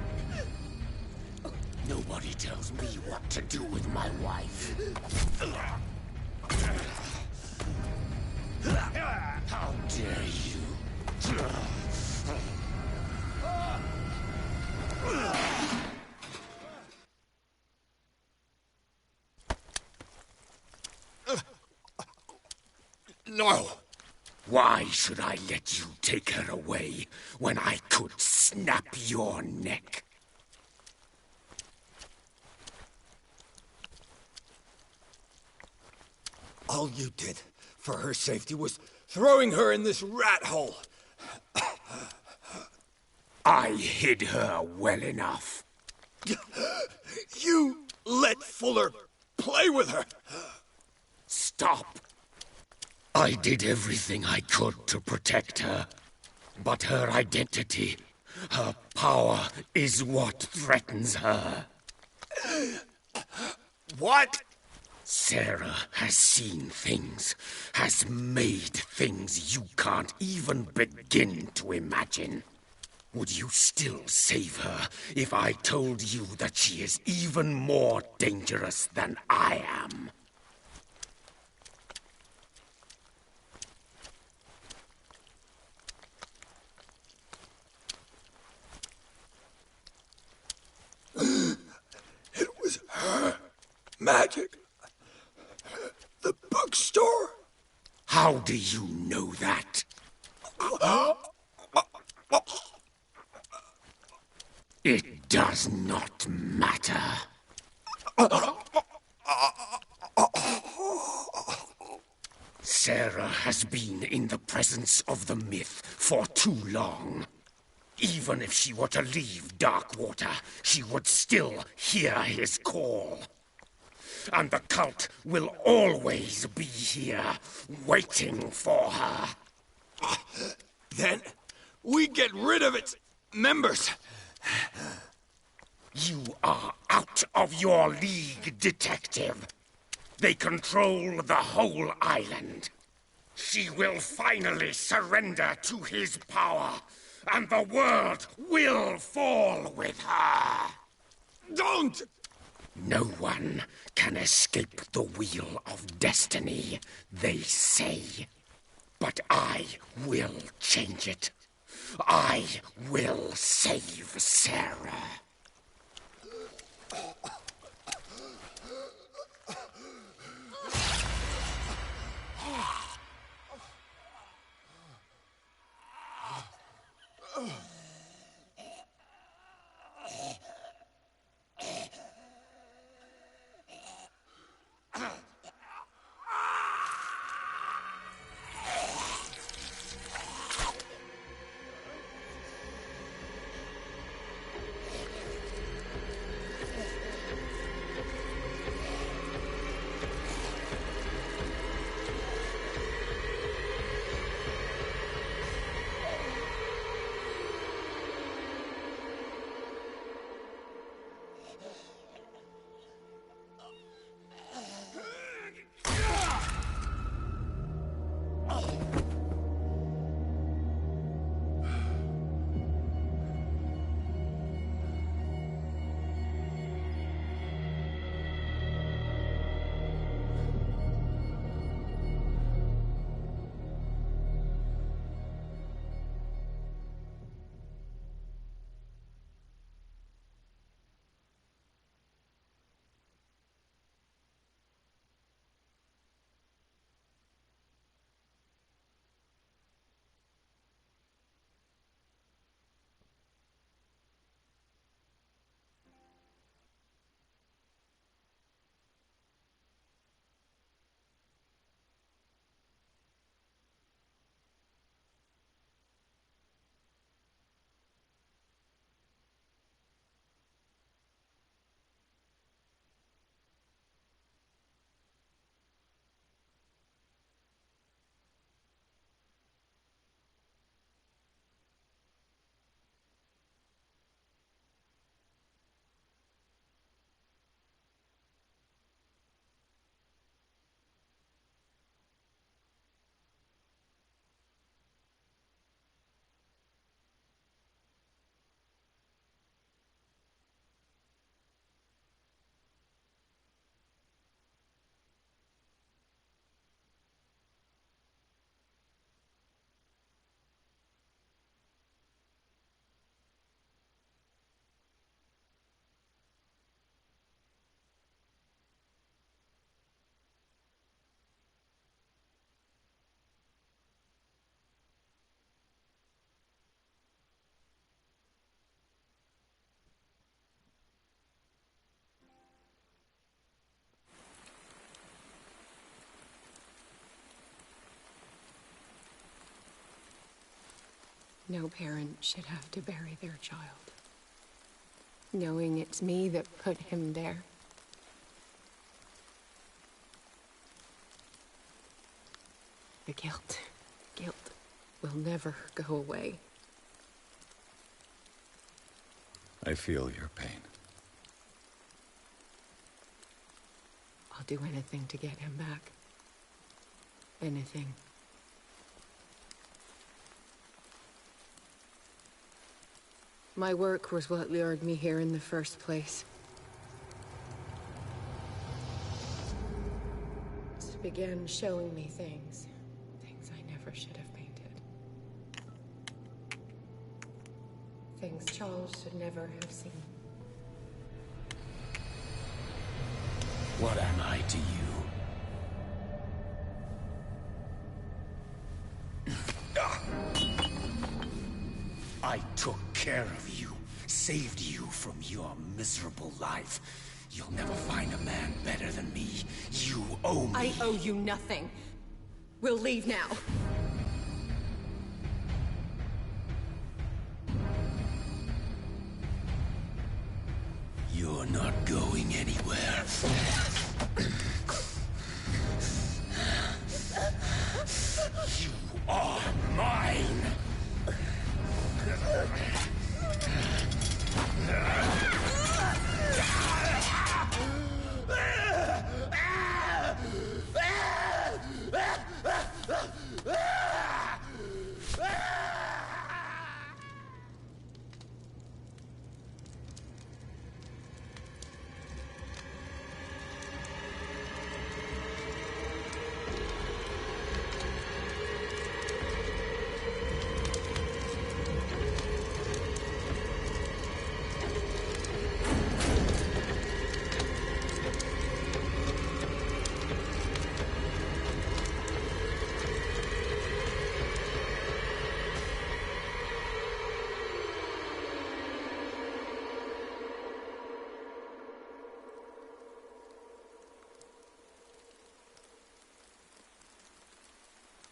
Nobody tells me what to do with my wife. How dare you? No! Why should I let you take her away when I could snap your neck? All you did for her safety was throwing her in this rat hole. I hid her well enough. You let Fuller play with her. Stop. I did everything I could to protect her. But her identity, her power, is what threatens her. What? Sarah has seen things, has made things you can't even begin to imagine. Would you still save her if I told you that she is even more dangerous than I am? It was her magic. The bookstore. How do you know that? It does not matter. Sarah has been in the presence of the myth for too long. Even if she were to leave Darkwater, she would still hear his call. And the cult will always be here, waiting for her. Then we get rid of its members. You are out of your league, detective. They control the whole island. She will finally surrender to his power, and the world will fall with her. Don't! No one can escape the wheel of destiny, they say. But I will change it. I will save Sarah. No parent should have to bury their child, knowing it's me that put him there. The guilt will never go away. I feel your pain. I'll do anything to get him back. Anything. My work was what lured me here in the first place. It began showing me things I never should have painted. Things Charles should never have seen. What am I to you? I took care of you, saved you from your miserable life. You'll never find a man better than me. You owe me. I owe you nothing. We'll leave now. You're not going anywhere. You are mine!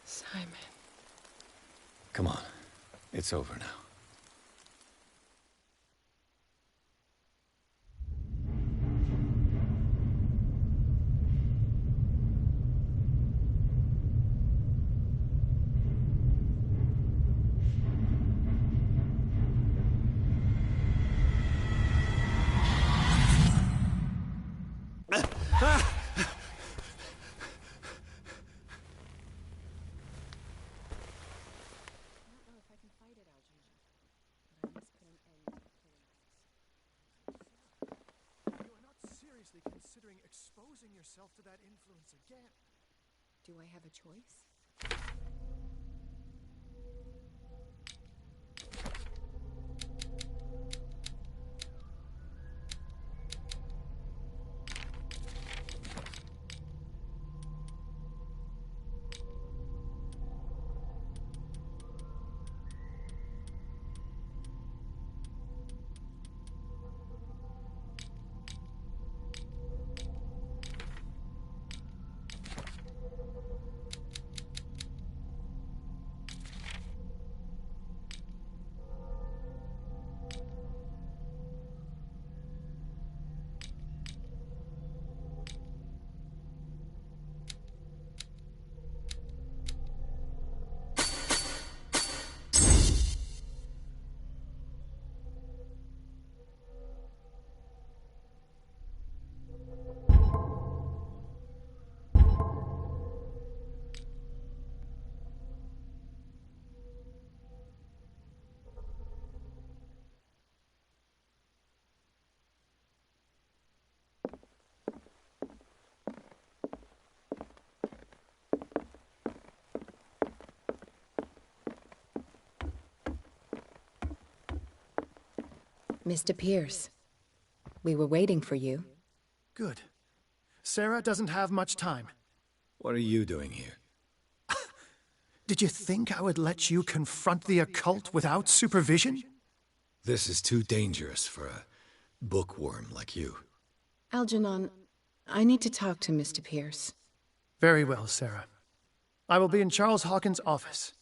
Simon. Come on. It's over now. Considering exposing yourself to that influence again. Do I have a choice? Mr. Pierce, we were waiting for you. Good. Sarah doesn't have much time. What are you doing here? Did you think I would let you confront the occult without supervision? This is too dangerous for a bookworm like you. Algernon, I need to talk to Mr. Pierce. Very well, Sarah. I will be in Charles Hawkins' office.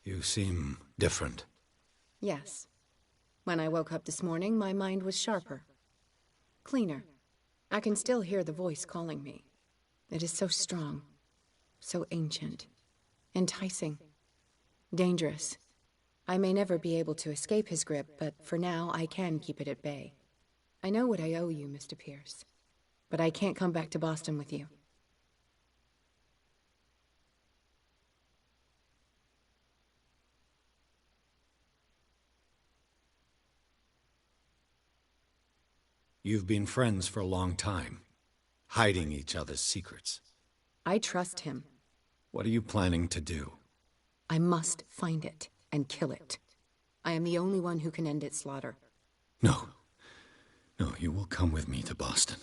You seem different. Yes. When I woke up this morning, my mind was sharper. Cleaner. I can still hear the voice calling me. It is so strong. So ancient. Enticing. Dangerous. I may never be able to escape his grip, but for now, I can keep it at bay. I know what I owe you, Mr. Pierce. But I can't come back to Boston with you. You've been friends for a long time, hiding each other's secrets. I trust him. What are you planning to do? I must find it and kill it. I am the only one who can end its slaughter. No. No, you will come with me to Boston.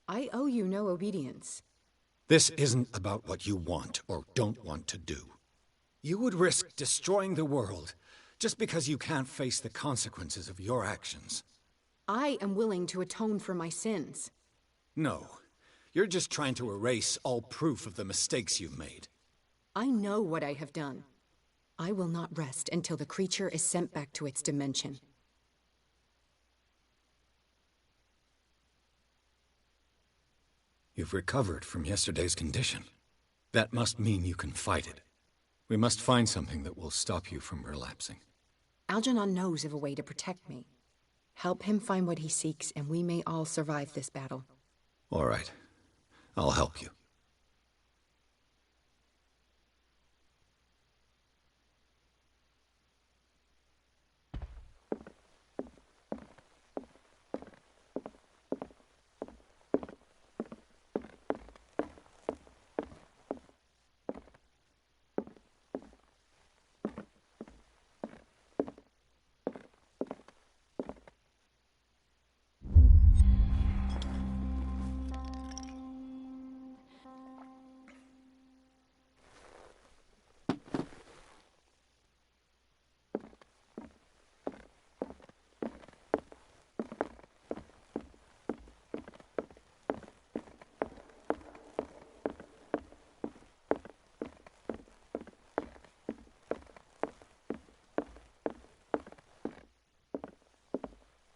I owe you no obedience. This isn't about what you want or don't want to do. You would risk destroying the world just because you can't face the consequences of your actions. I am willing to atone for my sins. No. You're just trying to erase all proof of the mistakes you've made. I know what I have done. I will not rest until the creature is sent back to its dimension. You've recovered from yesterday's condition. That must mean you can fight it. We must find something that will stop you from relapsing. Algernon knows of a way to protect me. Help him find what he seeks, and we may all survive this battle. All right. I'll help you.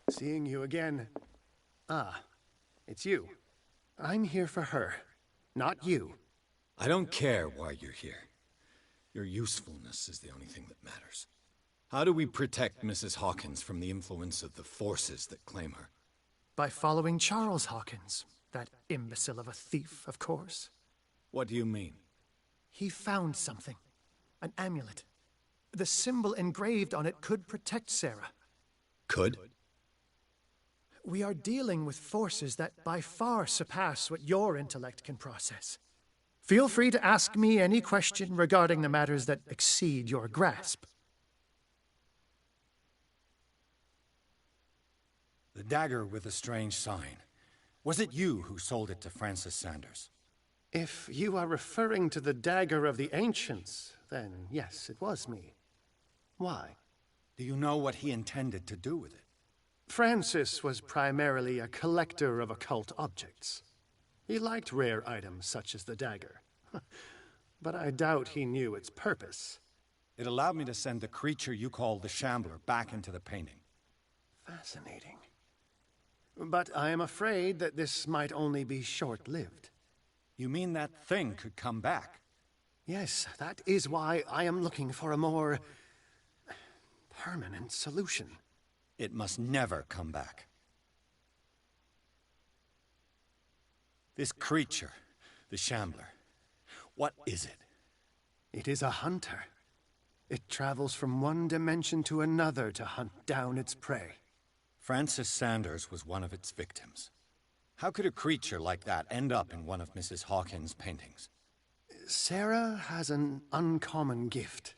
Seeing you again. Ah, it's you. I'm here for her, not you. I don't care why you're here. Your usefulness is the only thing that matters. How do we protect Mrs. Hawkins from the influence of the forces that claim her? By following Charles Hawkins, that imbecile of a thief, of course. What do you mean? He found something. An amulet. The symbol engraved on it could protect Sarah. Could? We are dealing with forces that by far surpass what your intellect can process. Feel free to ask me any question regarding the matters that exceed your grasp. The dagger with the strange sign. Was it you who sold it to Francis Sanders? If you are referring to the dagger of the ancients, then yes, it was me. Why? Do you know what he intended to do with it? Francis was primarily a collector of occult objects. He liked rare items such as the dagger. But I doubt he knew its purpose. It allowed me to send the creature you call the Shambler back into the painting. Fascinating. But I am afraid that this might only be short-lived. You mean that thing could come back? Yes, that is why I am looking for a more permanent solution. It must never come back. This creature, the Shambler, what is it? It is a hunter. It travels from one dimension to another to hunt down its prey. Francis Sanders was one of its victims. How could a creature like that end up in one of Mrs. Hawkins' paintings? Sarah has an uncommon gift.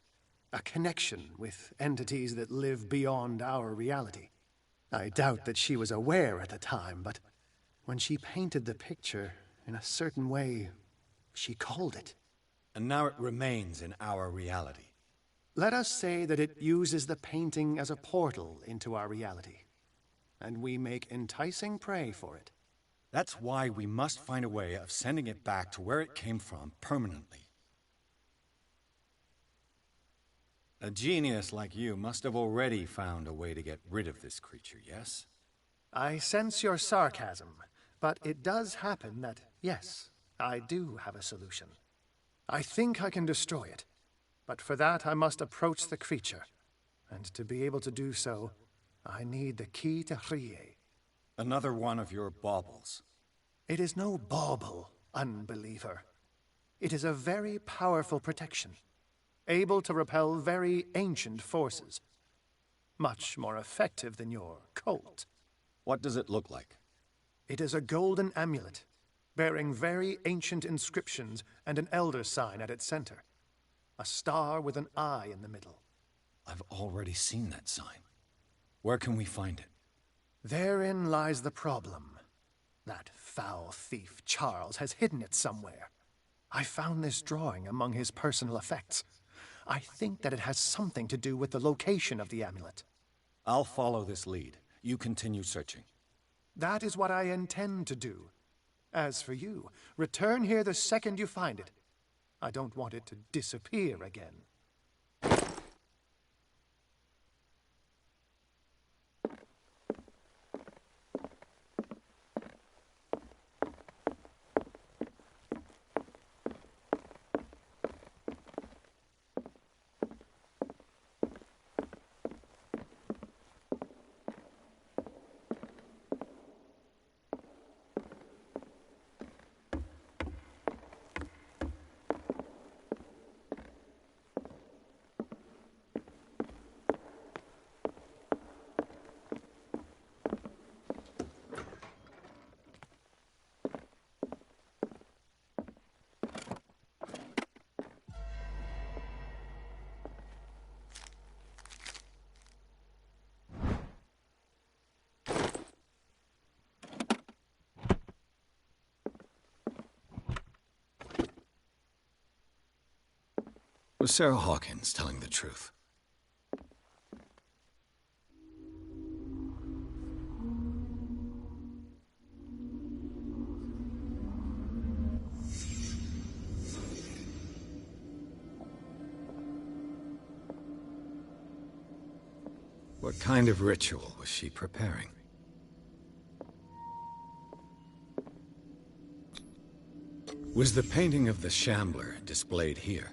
A connection with entities that live beyond our reality. I doubt that she was aware at the time, but when she painted the picture in a certain way, she called it. And now it remains in our reality. Let us say that it uses the painting as a portal into our reality, and we make enticing prey for it. That's why we must find a way of sending it back to where it came from permanently. A genius like you must have already found a way to get rid of this creature, yes? I sense your sarcasm, but it does happen that, yes, I do have a solution. I think I can destroy it, but for that I must approach the creature. And to be able to do so, I need the key to Rie. Another one of your baubles. It is no bauble, unbeliever. It is a very powerful protection, able to repel very ancient forces. Much more effective than your Colt. What does it look like? It is a golden amulet, bearing very ancient inscriptions and an elder sign at its center. A star with an eye in the middle. I've already seen that sign. Where can we find it? Therein lies the problem. That foul thief Charles has hidden it somewhere. I found this drawing among his personal effects. I think that it has something to do with the location of the amulet. I'll follow this lead. You continue searching. That is what I intend to do. As for you, return here the second you find it. I don't want it to disappear again. Was Sarah Hawkins telling the truth? What kind of ritual was she preparing? Was the painting of the Shambler displayed here?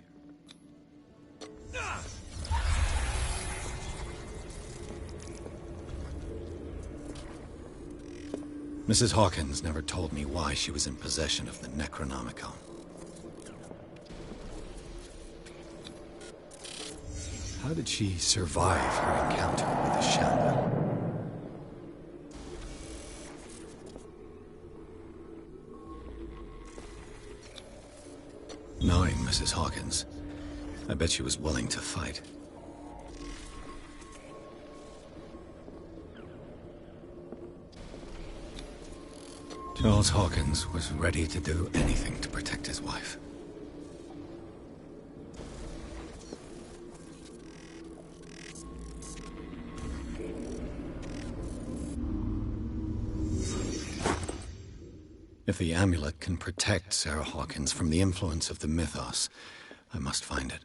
Mrs. Hawkins never told me why she was in possession of the Necronomicon. How did she survive her encounter with the Shambler? Knowing Mrs. Hawkins, I bet she was willing to fight. Charles Hawkins was ready to do anything to protect his wife. If the amulet can protect Sarah Hawkins from the influence of the mythos, I must find it.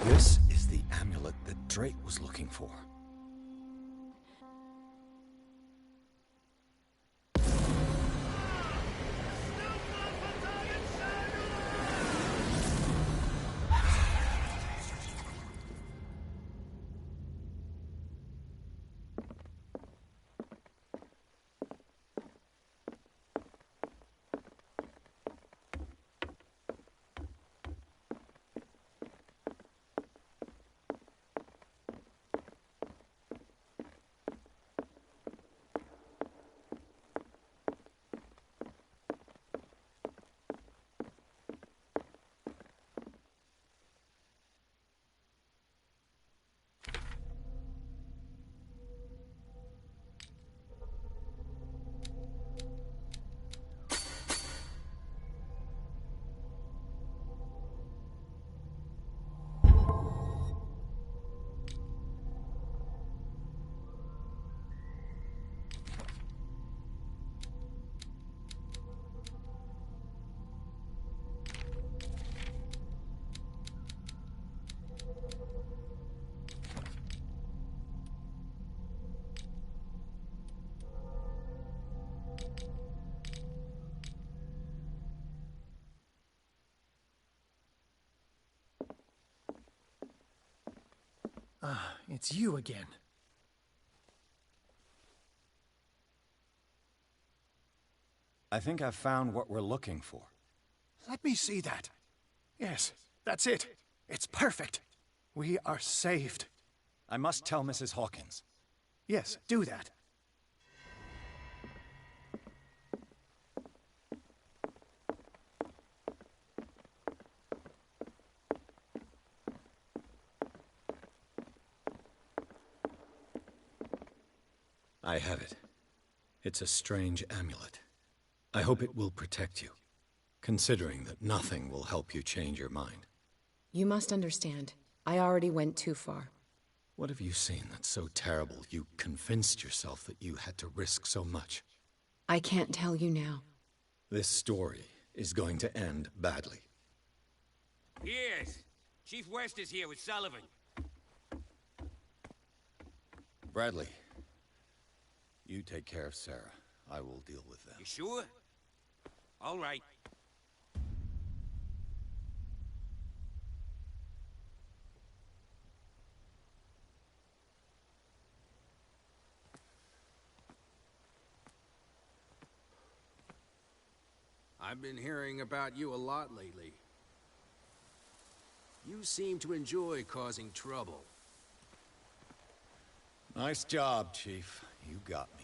This is the amulet that Drake was looking for. Ah, it's you again. I think I've found what we're looking for. Let me see that. Yes, that's it. It's perfect. We are saved. I must tell Mrs. Hawkins. Yes, do that. I have it. It's a strange amulet. I hope it will protect you, considering that nothing will help you change your mind. You must understand, I already went too far. What have you seen that's so terrible you convinced yourself that you had to risk so much? I can't tell you now. This story is going to end badly. Yes. Chief West is here with Sullivan. Bradley, you take care of Sarah. I will deal with them. You sure? All right. I've been hearing about you a lot lately. You seem to enjoy causing trouble. Nice job, Chief. You got me.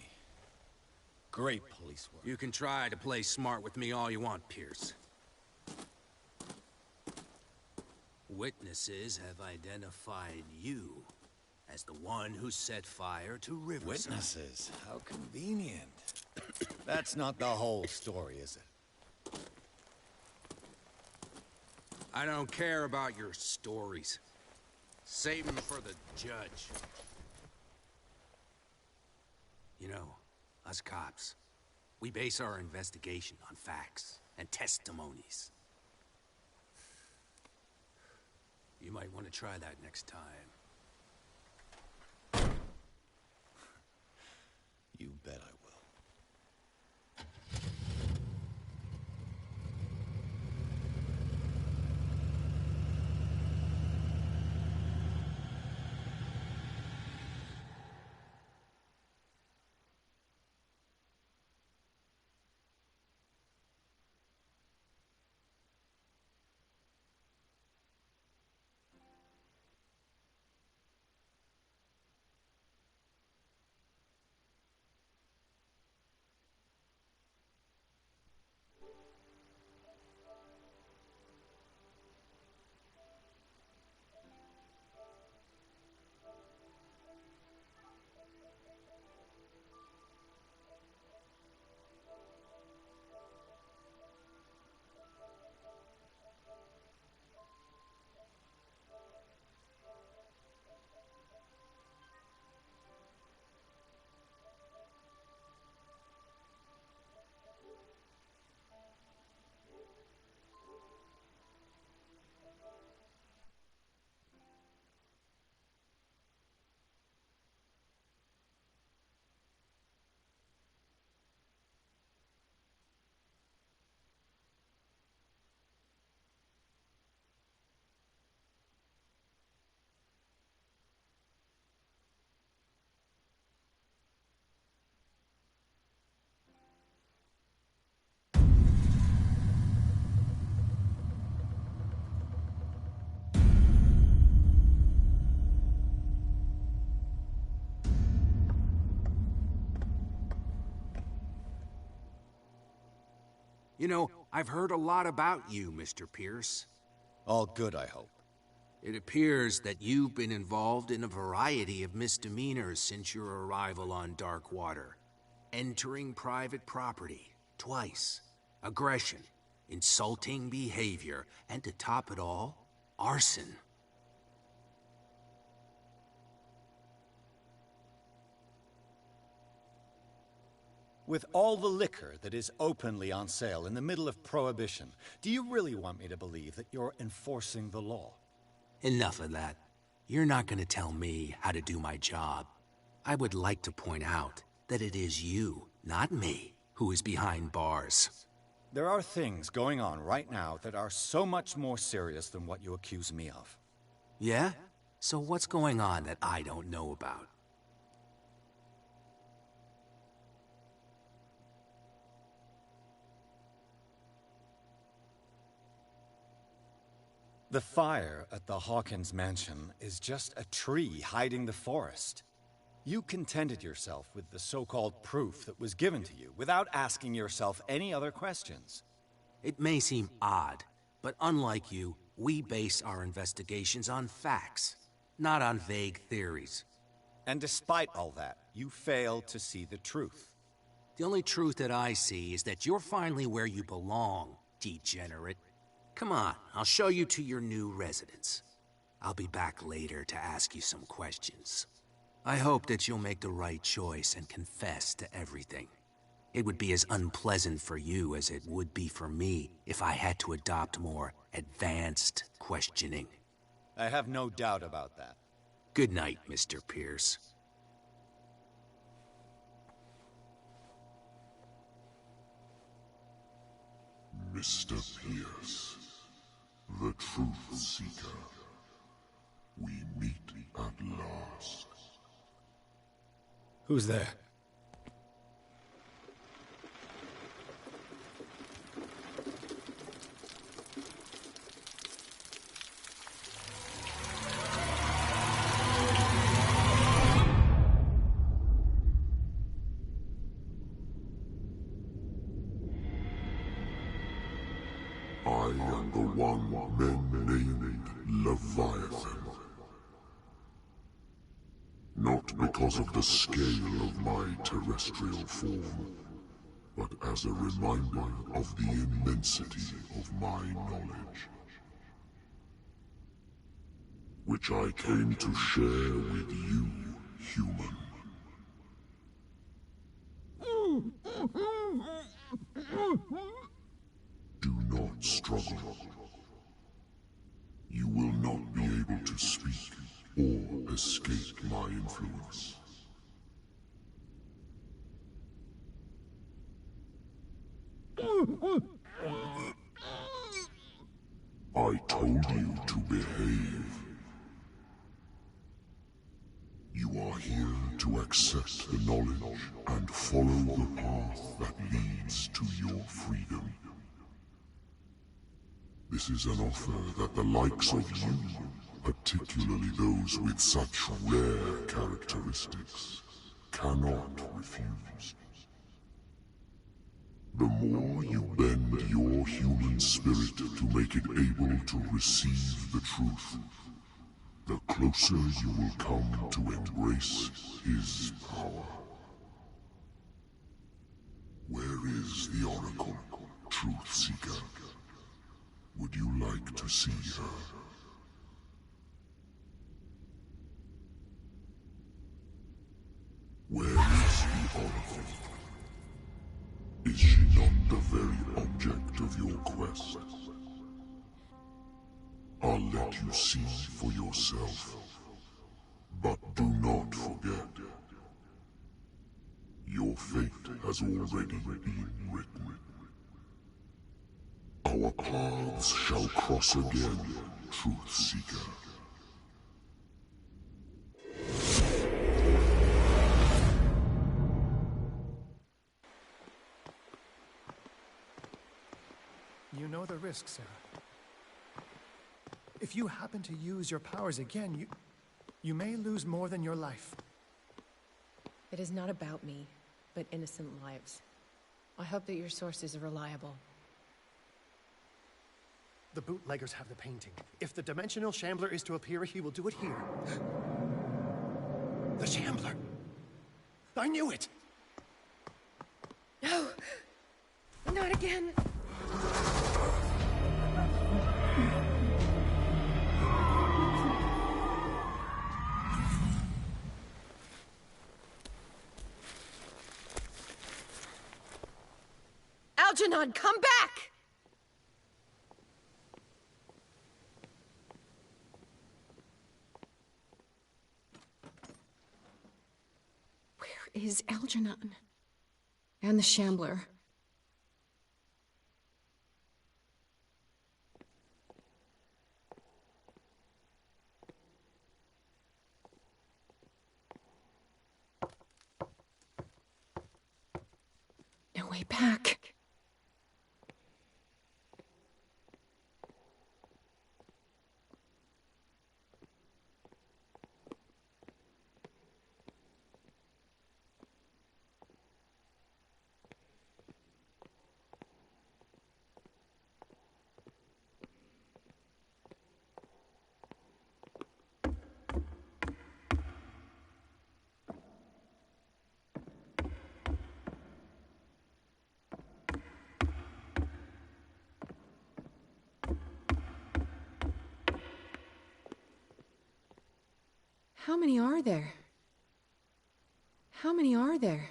Great police work. You can try to play smart with me all you want, Pierce. Witnesses have identified you as the one who set fire to Riverside. Witnesses? How convenient. That's not the whole story, is it? I don't care about your stories. Save them for the judge. You know, us cops, we base our investigation on facts and testimonies. You might want to try that next time. You bet I will. You know, I've heard a lot about you, Mr. Pierce. All good, I hope. It appears that you've been involved in a variety of misdemeanors since your arrival on Darkwater. Entering private property, twice. Aggression, insulting behavior, and to top it all, arson. With all the liquor that is openly on sale in the middle of Prohibition, do you really want me to believe that you're enforcing the law? Enough of that. You're not gonna tell me how to do my job. I would like to point out that it is you, not me, who is behind bars. There are things going on right now that are so much more serious than what you accuse me of. Yeah? So what's going on that I don't know about? The fire at the Hawkins mansion is just a tree hiding the forest. You contented yourself with the so-called proof that was given to you without asking yourself any other questions. It may seem odd, but unlike you, we base our investigations on facts, not on vague theories. And despite all that, you failed to see the truth. The only truth that I see is that you're finally where you belong, degenerate. Come on, I'll show you to your new residence. I'll be back later to ask you some questions. I hope that you'll make the right choice and confess to everything. It would be as unpleasant for you as it would be for me if I had to adopt more advanced questioning. I have no doubt about that. Good night, Mr. Pierce. Mr. Pierce, the Truth Seeker. We meet at last. Who's there? I am the one men named Leviathan. Not because of the scale of my terrestrial form, but as a reminder of the immensity of my knowledge, which I came to share with you, human. Do not struggle. You will not be able to speak or escape my influence. I told you to behave. You are here to accept the knowledge and follow the path that leads to your freedom. This is an offer that the likes of you, particularly those with such rare characteristics, cannot refuse. The more you bend your human spirit to make it able to receive the truth, the closer you will come to embrace his power. Where is the Oracle, Truth Seeker? Would you like to see her? Where is the Oracle? Is she not the very object of your quest? I'll let you see for yourself. But do not forget, your fate has already been written. Our paths shall cross again, Truth Seeker. You know the risk, Sarah. If you happen to use your powers again, you may lose more than your life. It is not about me, but innocent lives. I hope that your sources are reliable. The bootleggers have the painting. If the Dimensional Shambler is to appear, he will do it here. The Shambler! I knew it! No! Not again! Algernon, come back! Where is Algernon? And the Shambler? back. How many are there? How many are there?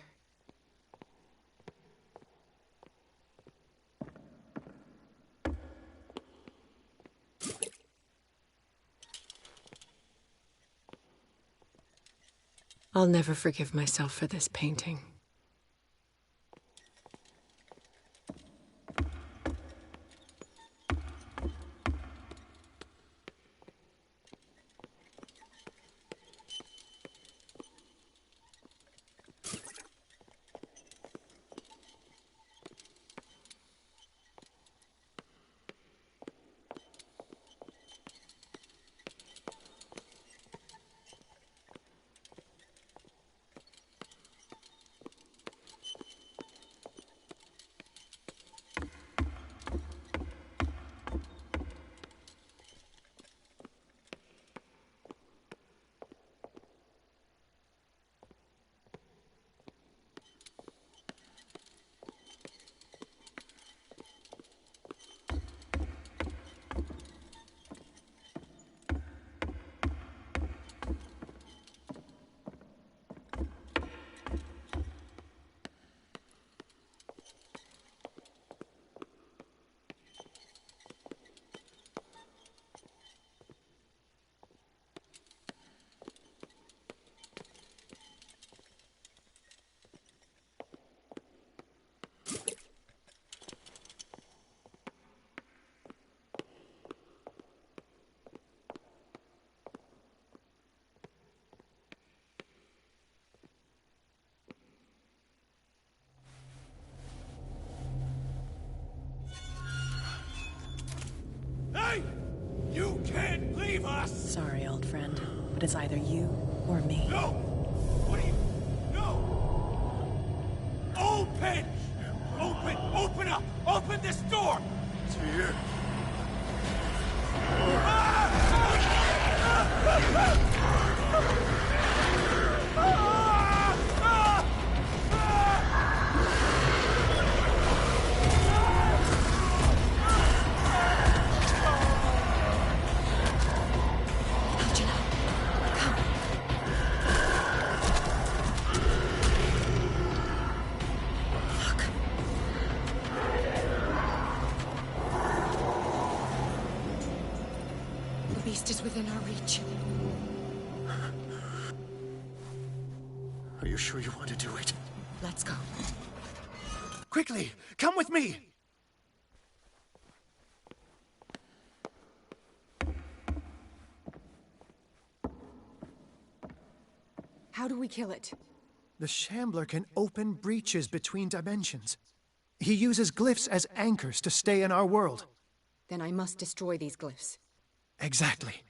I'll never forgive myself for this painting. Hey! You can't leave us! Sorry, old friend, but it's either you or me. No! What do you... No! Open! Open up! Open this door! It's here. The beast is within our reach. Are you sure you want to do it? Let's go. Quickly, come with me! How do we kill it? The Shambler can open breaches between dimensions. He uses glyphs as anchors to stay in our world. Then I must destroy these glyphs. Exactly.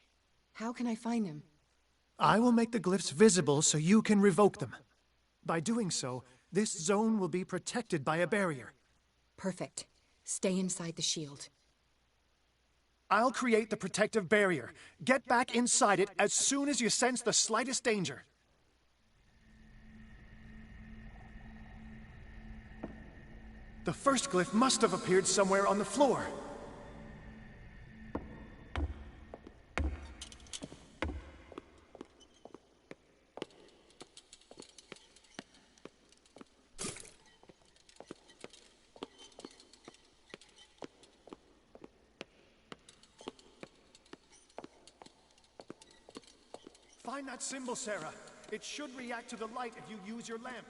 How can I find them? I will make the glyphs visible so you can revoke them. By doing so, this zone will be protected by a barrier. Perfect. Stay inside the shield. I'll create the protective barrier. Get back inside it as soon as you sense the slightest danger. The first glyph must have appeared somewhere on the floor. Find that symbol, Sarah. It should react to the light if you use your lamp.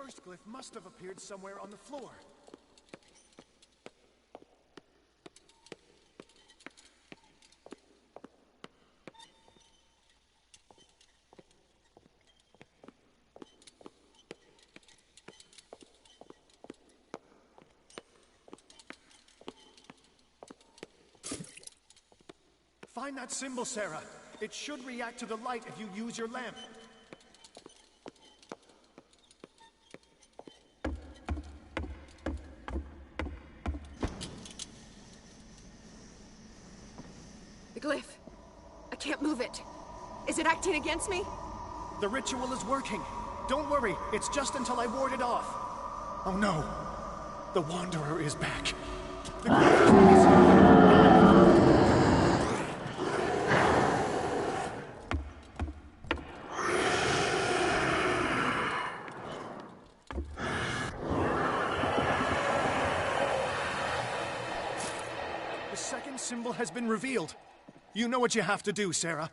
first glyph must have appeared somewhere on the floor. Find that symbol, Sarah. It should react to the light if you use your lamp. The glyph. I can't move it. Is it acting against me? The ritual is working. Don't worry, it's just until I ward it off. Oh no. The Wanderer is back. The glyph is... The second symbol has been revealed. You know what you have to do, Sarah.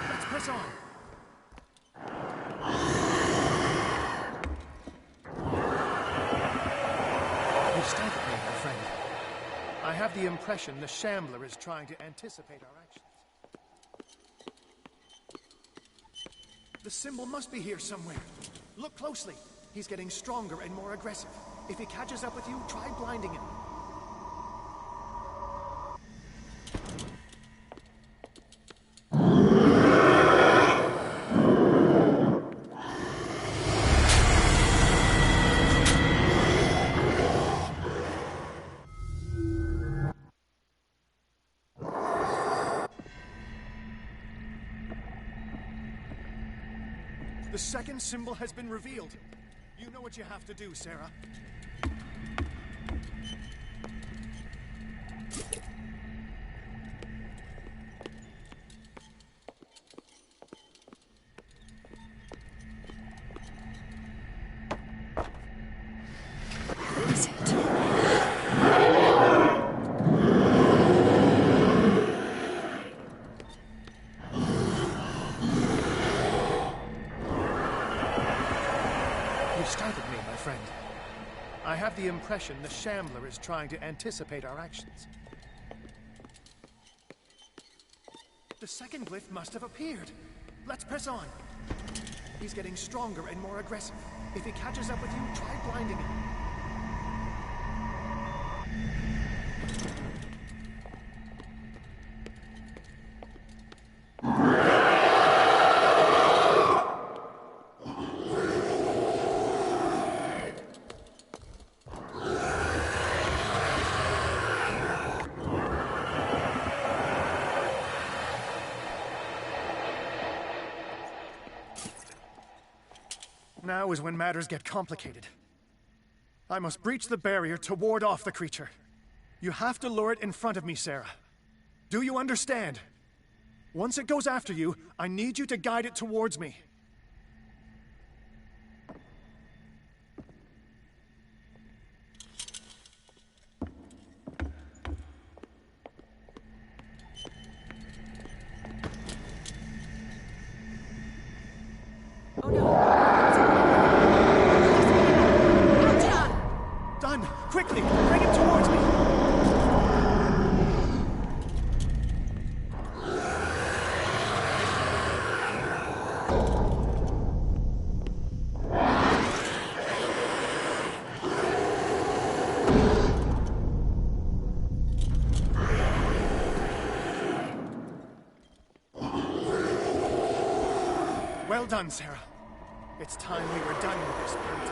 Let's press on. You startled me, my friend. I have the impression the Shambler is trying to anticipate our actions. The symbol must be here somewhere. Look closely. He's getting stronger and more aggressive. If he catches up with you, try blinding him. The second symbol has been revealed. You know what you have to do, Sarah. What is it? You startled me, my friend. I have the impression the Shambler is trying to anticipate our actions. The second glyph must have appeared. Let's press on. He's getting stronger and more aggressive. If he catches up with you, try blinding him. Now is when matters get complicated. I must breach the barrier to ward off the creature. You have to lure it in front of me, Sarah. Do you understand? Once it goes after you, I need you to guide it towards me. Oh no! Done! Quickly! Bring it towards me! Well done, Sarah. It's time we were done with this part.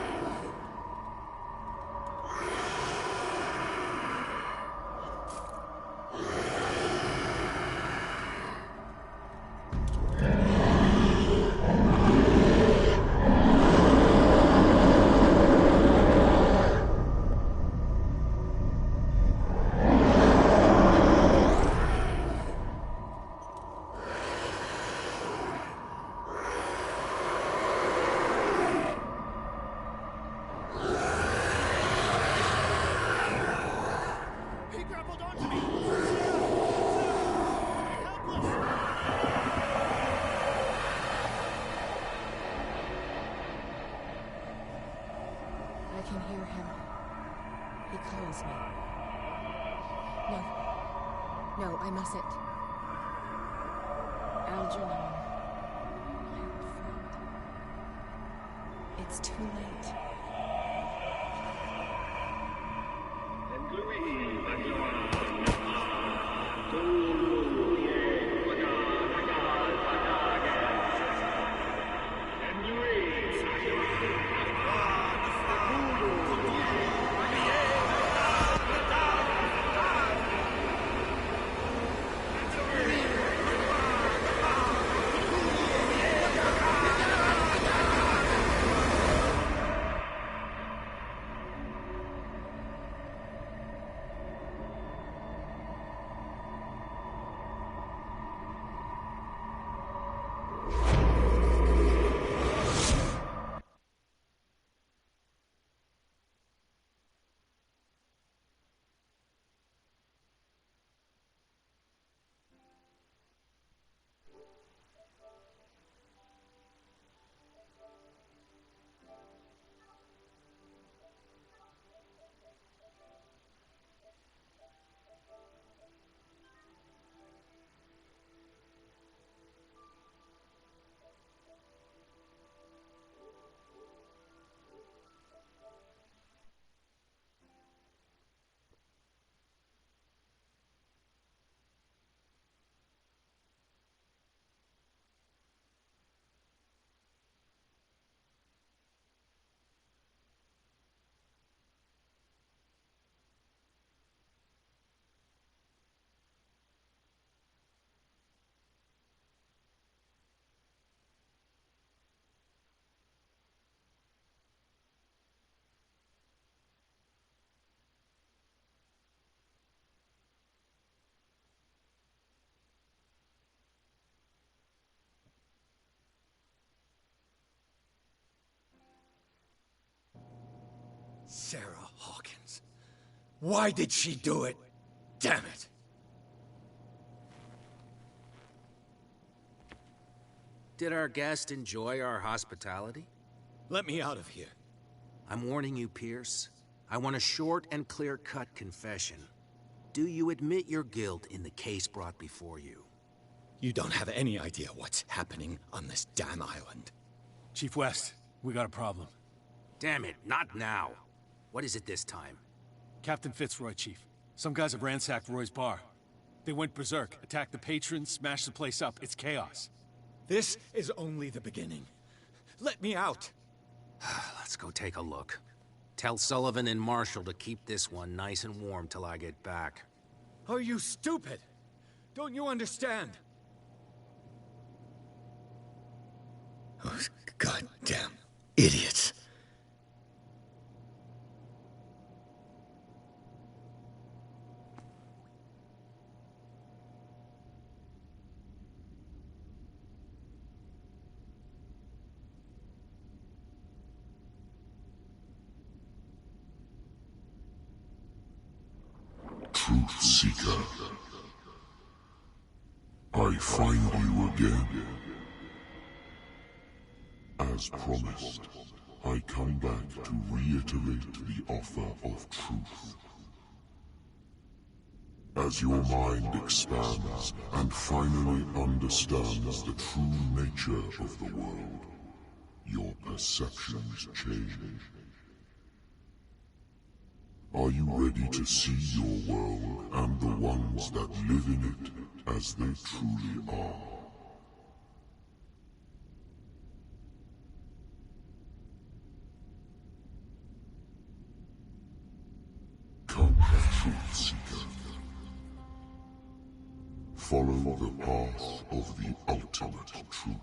I mustn't. Algernon, my old friend. It's too late. Sarah Hawkins. Why did she do it? Damn it! Did our guest enjoy our hospitality? Let me out of here. I'm warning you, Pierce. I want a short and clear-cut confession. Do you admit your guilt in the case brought before you? You don't have any idea what's happening on this damn island. Chief West, we got a problem. Damn it, not now. What is it this time? Captain Fitzroy, Chief. Some guys have ransacked Roy's bar. They went berserk, attacked the patrons, smashed the place up. It's chaos. This is only the beginning. Let me out. Let's go take a look. Tell Sullivan and Marshall to keep this one nice and warm till I get back. Are you stupid? Don't you understand? Those goddamn idiots. Truth Seeker, I find you again. As promised, I come back to reiterate the offer of truth. As your mind expands and finally understands the true nature of the world, your perceptions change. Are you ready to see your world and the ones that live in it as they truly are? Come, Truth Seeker. Follow the path of the ultimate truth.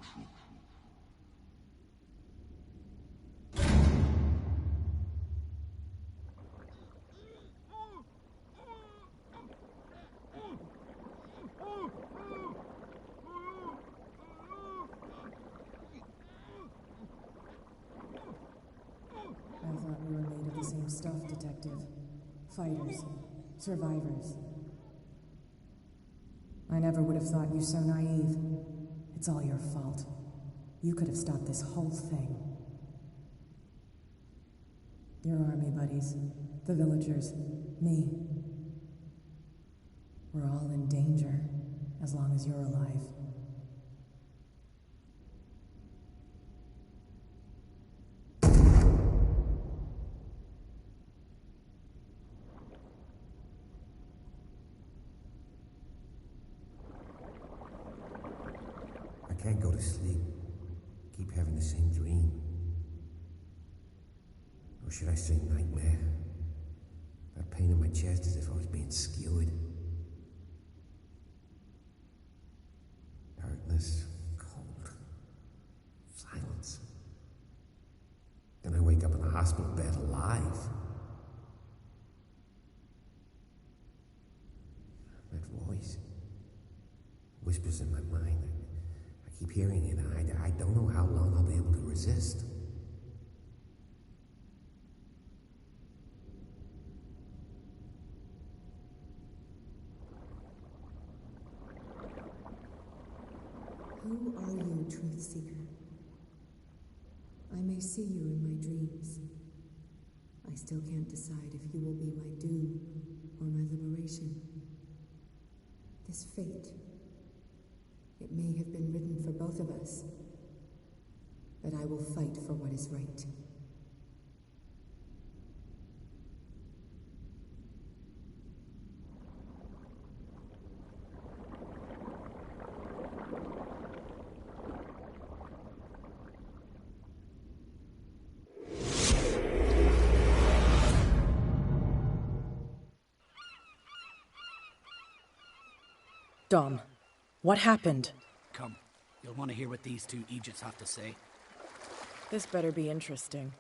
I thought we were made of the same stuff, Detective. Fighters. Survivors. I never would have thought you so naive. It's all your fault. You could have stopped this whole thing. Your army buddies. The villagers. Me. We're all in danger, as long as you're alive. I can't go to sleep. Keep having the same dream. Or should I say nightmare? That pain in my chest as if I was being skewered. Darkness, cold, silence. Then I wake up in a hospital bed alive. That voice whispers in my mind. I keep hearing it, and I don't know how long I'll be able to resist. Who are you, Truth Seeker? I may see you in my dreams. I still can't decide if you will be my doom or my liberation. This fate, it may have been written for both of us, but I will fight for what is right. Dom, what happened? Come, you'll want to hear what these two Egypts have to say. This better be interesting.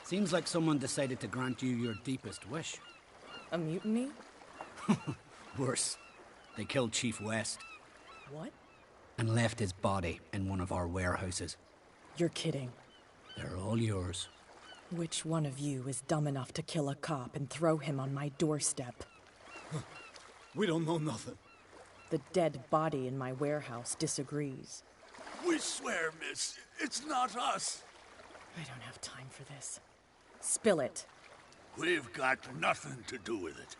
Seems like someone decided to grant you your deepest wish. A mutiny? Worse. They killed Chief West. What? And left his body in one of our warehouses. You're kidding. They're all yours. Which one of you is dumb enough to kill a cop and throw him on my doorstep? We don't know nothing. The dead body in my warehouse disagrees. We swear, miss, it's not us. I don't have time for this. Spill it. We've got nothing to do with it.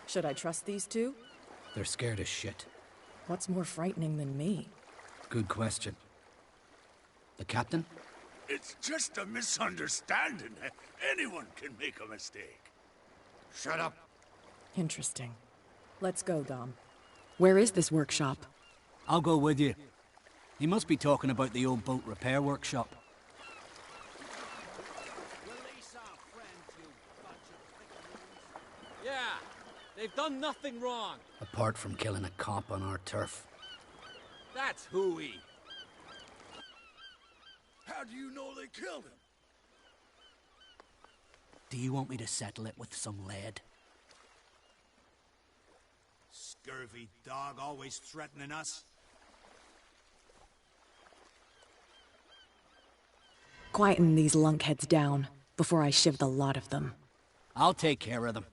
Should I trust these two? They're scared as shit. What's more frightening than me? Good question. The captain? It's just a misunderstanding. Anyone can make a mistake. Shut up. Interesting. Let's go, Dom. Where is this workshop? I'll go with you. He must be talking about the old boat repair workshop. Yeah, they've done nothing wrong. Apart from killing a cop on our turf. That's hooey. How do you know they killed him? Do you want me to settle it with some lead? Scurvy dog always threatening us. Quieten these lunkheads down before I shiv the lot of them. I'll take care of them.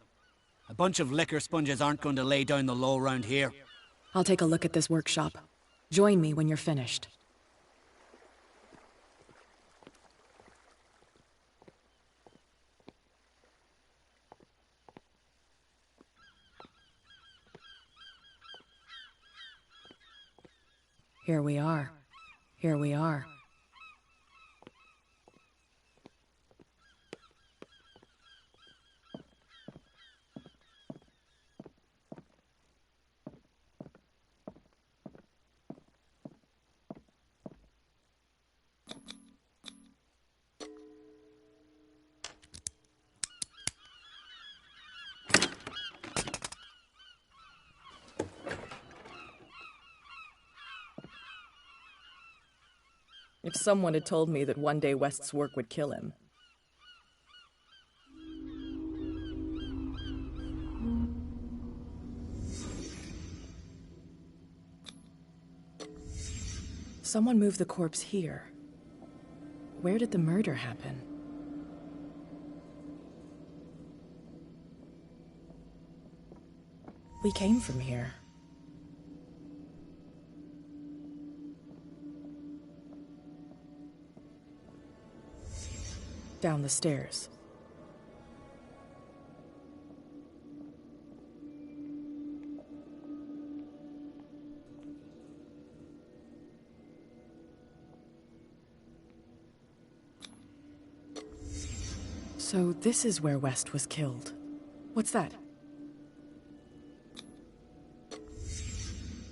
A bunch of liquor sponges aren't going to lay down the law round here. I'll take a look at this workshop. Join me when you're finished. Here we are. Here we are. If someone had told me that one day West's work would kill him. Someone moved the corpse here. Where did the murder happen? We came from here. Down the stairs. So this is where West was killed. What's that?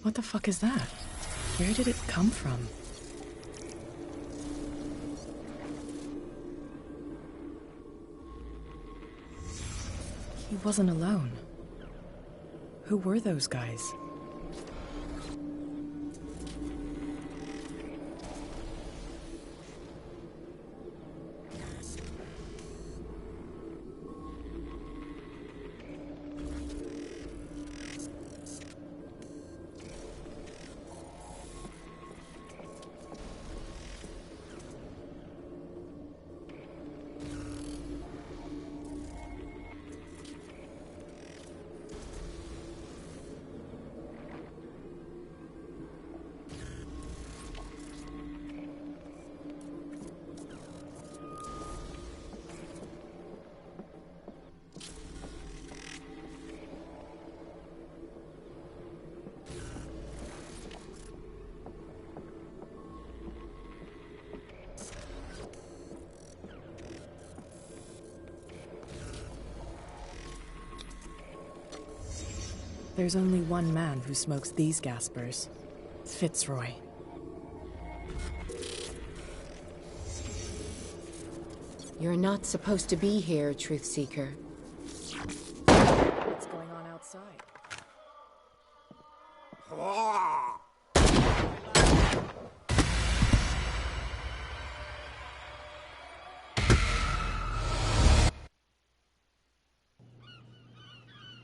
What the fuck is that? Where did it come from? He wasn't alone. Who were those guys? There's only one man who smokes these gaspers. Fitzroy. You're not supposed to be here, Truth Seeker. What's going on outside?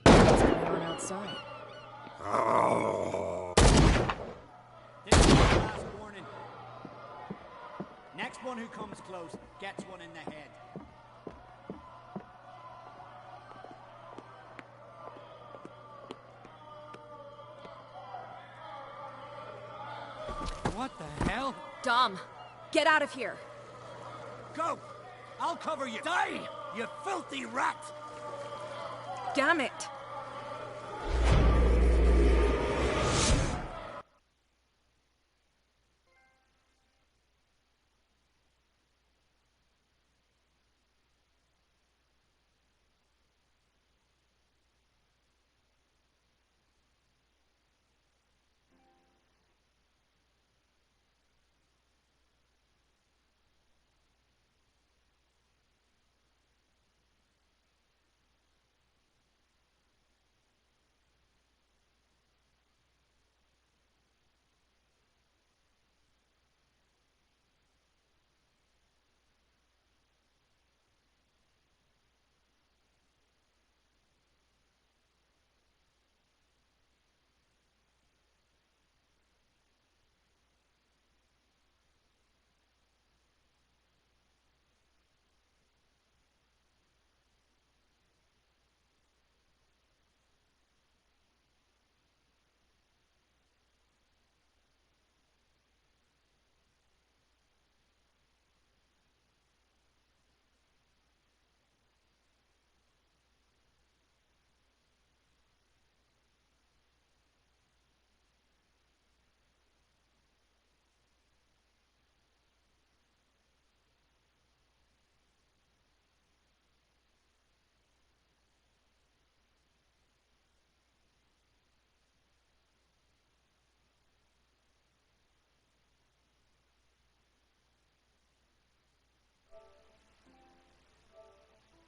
What's going on outside? This is the last warning. Next one who comes close gets one in the head. What the hell? Dom, get out of here. Go! I'll cover you. Die, you filthy rat! Damn it!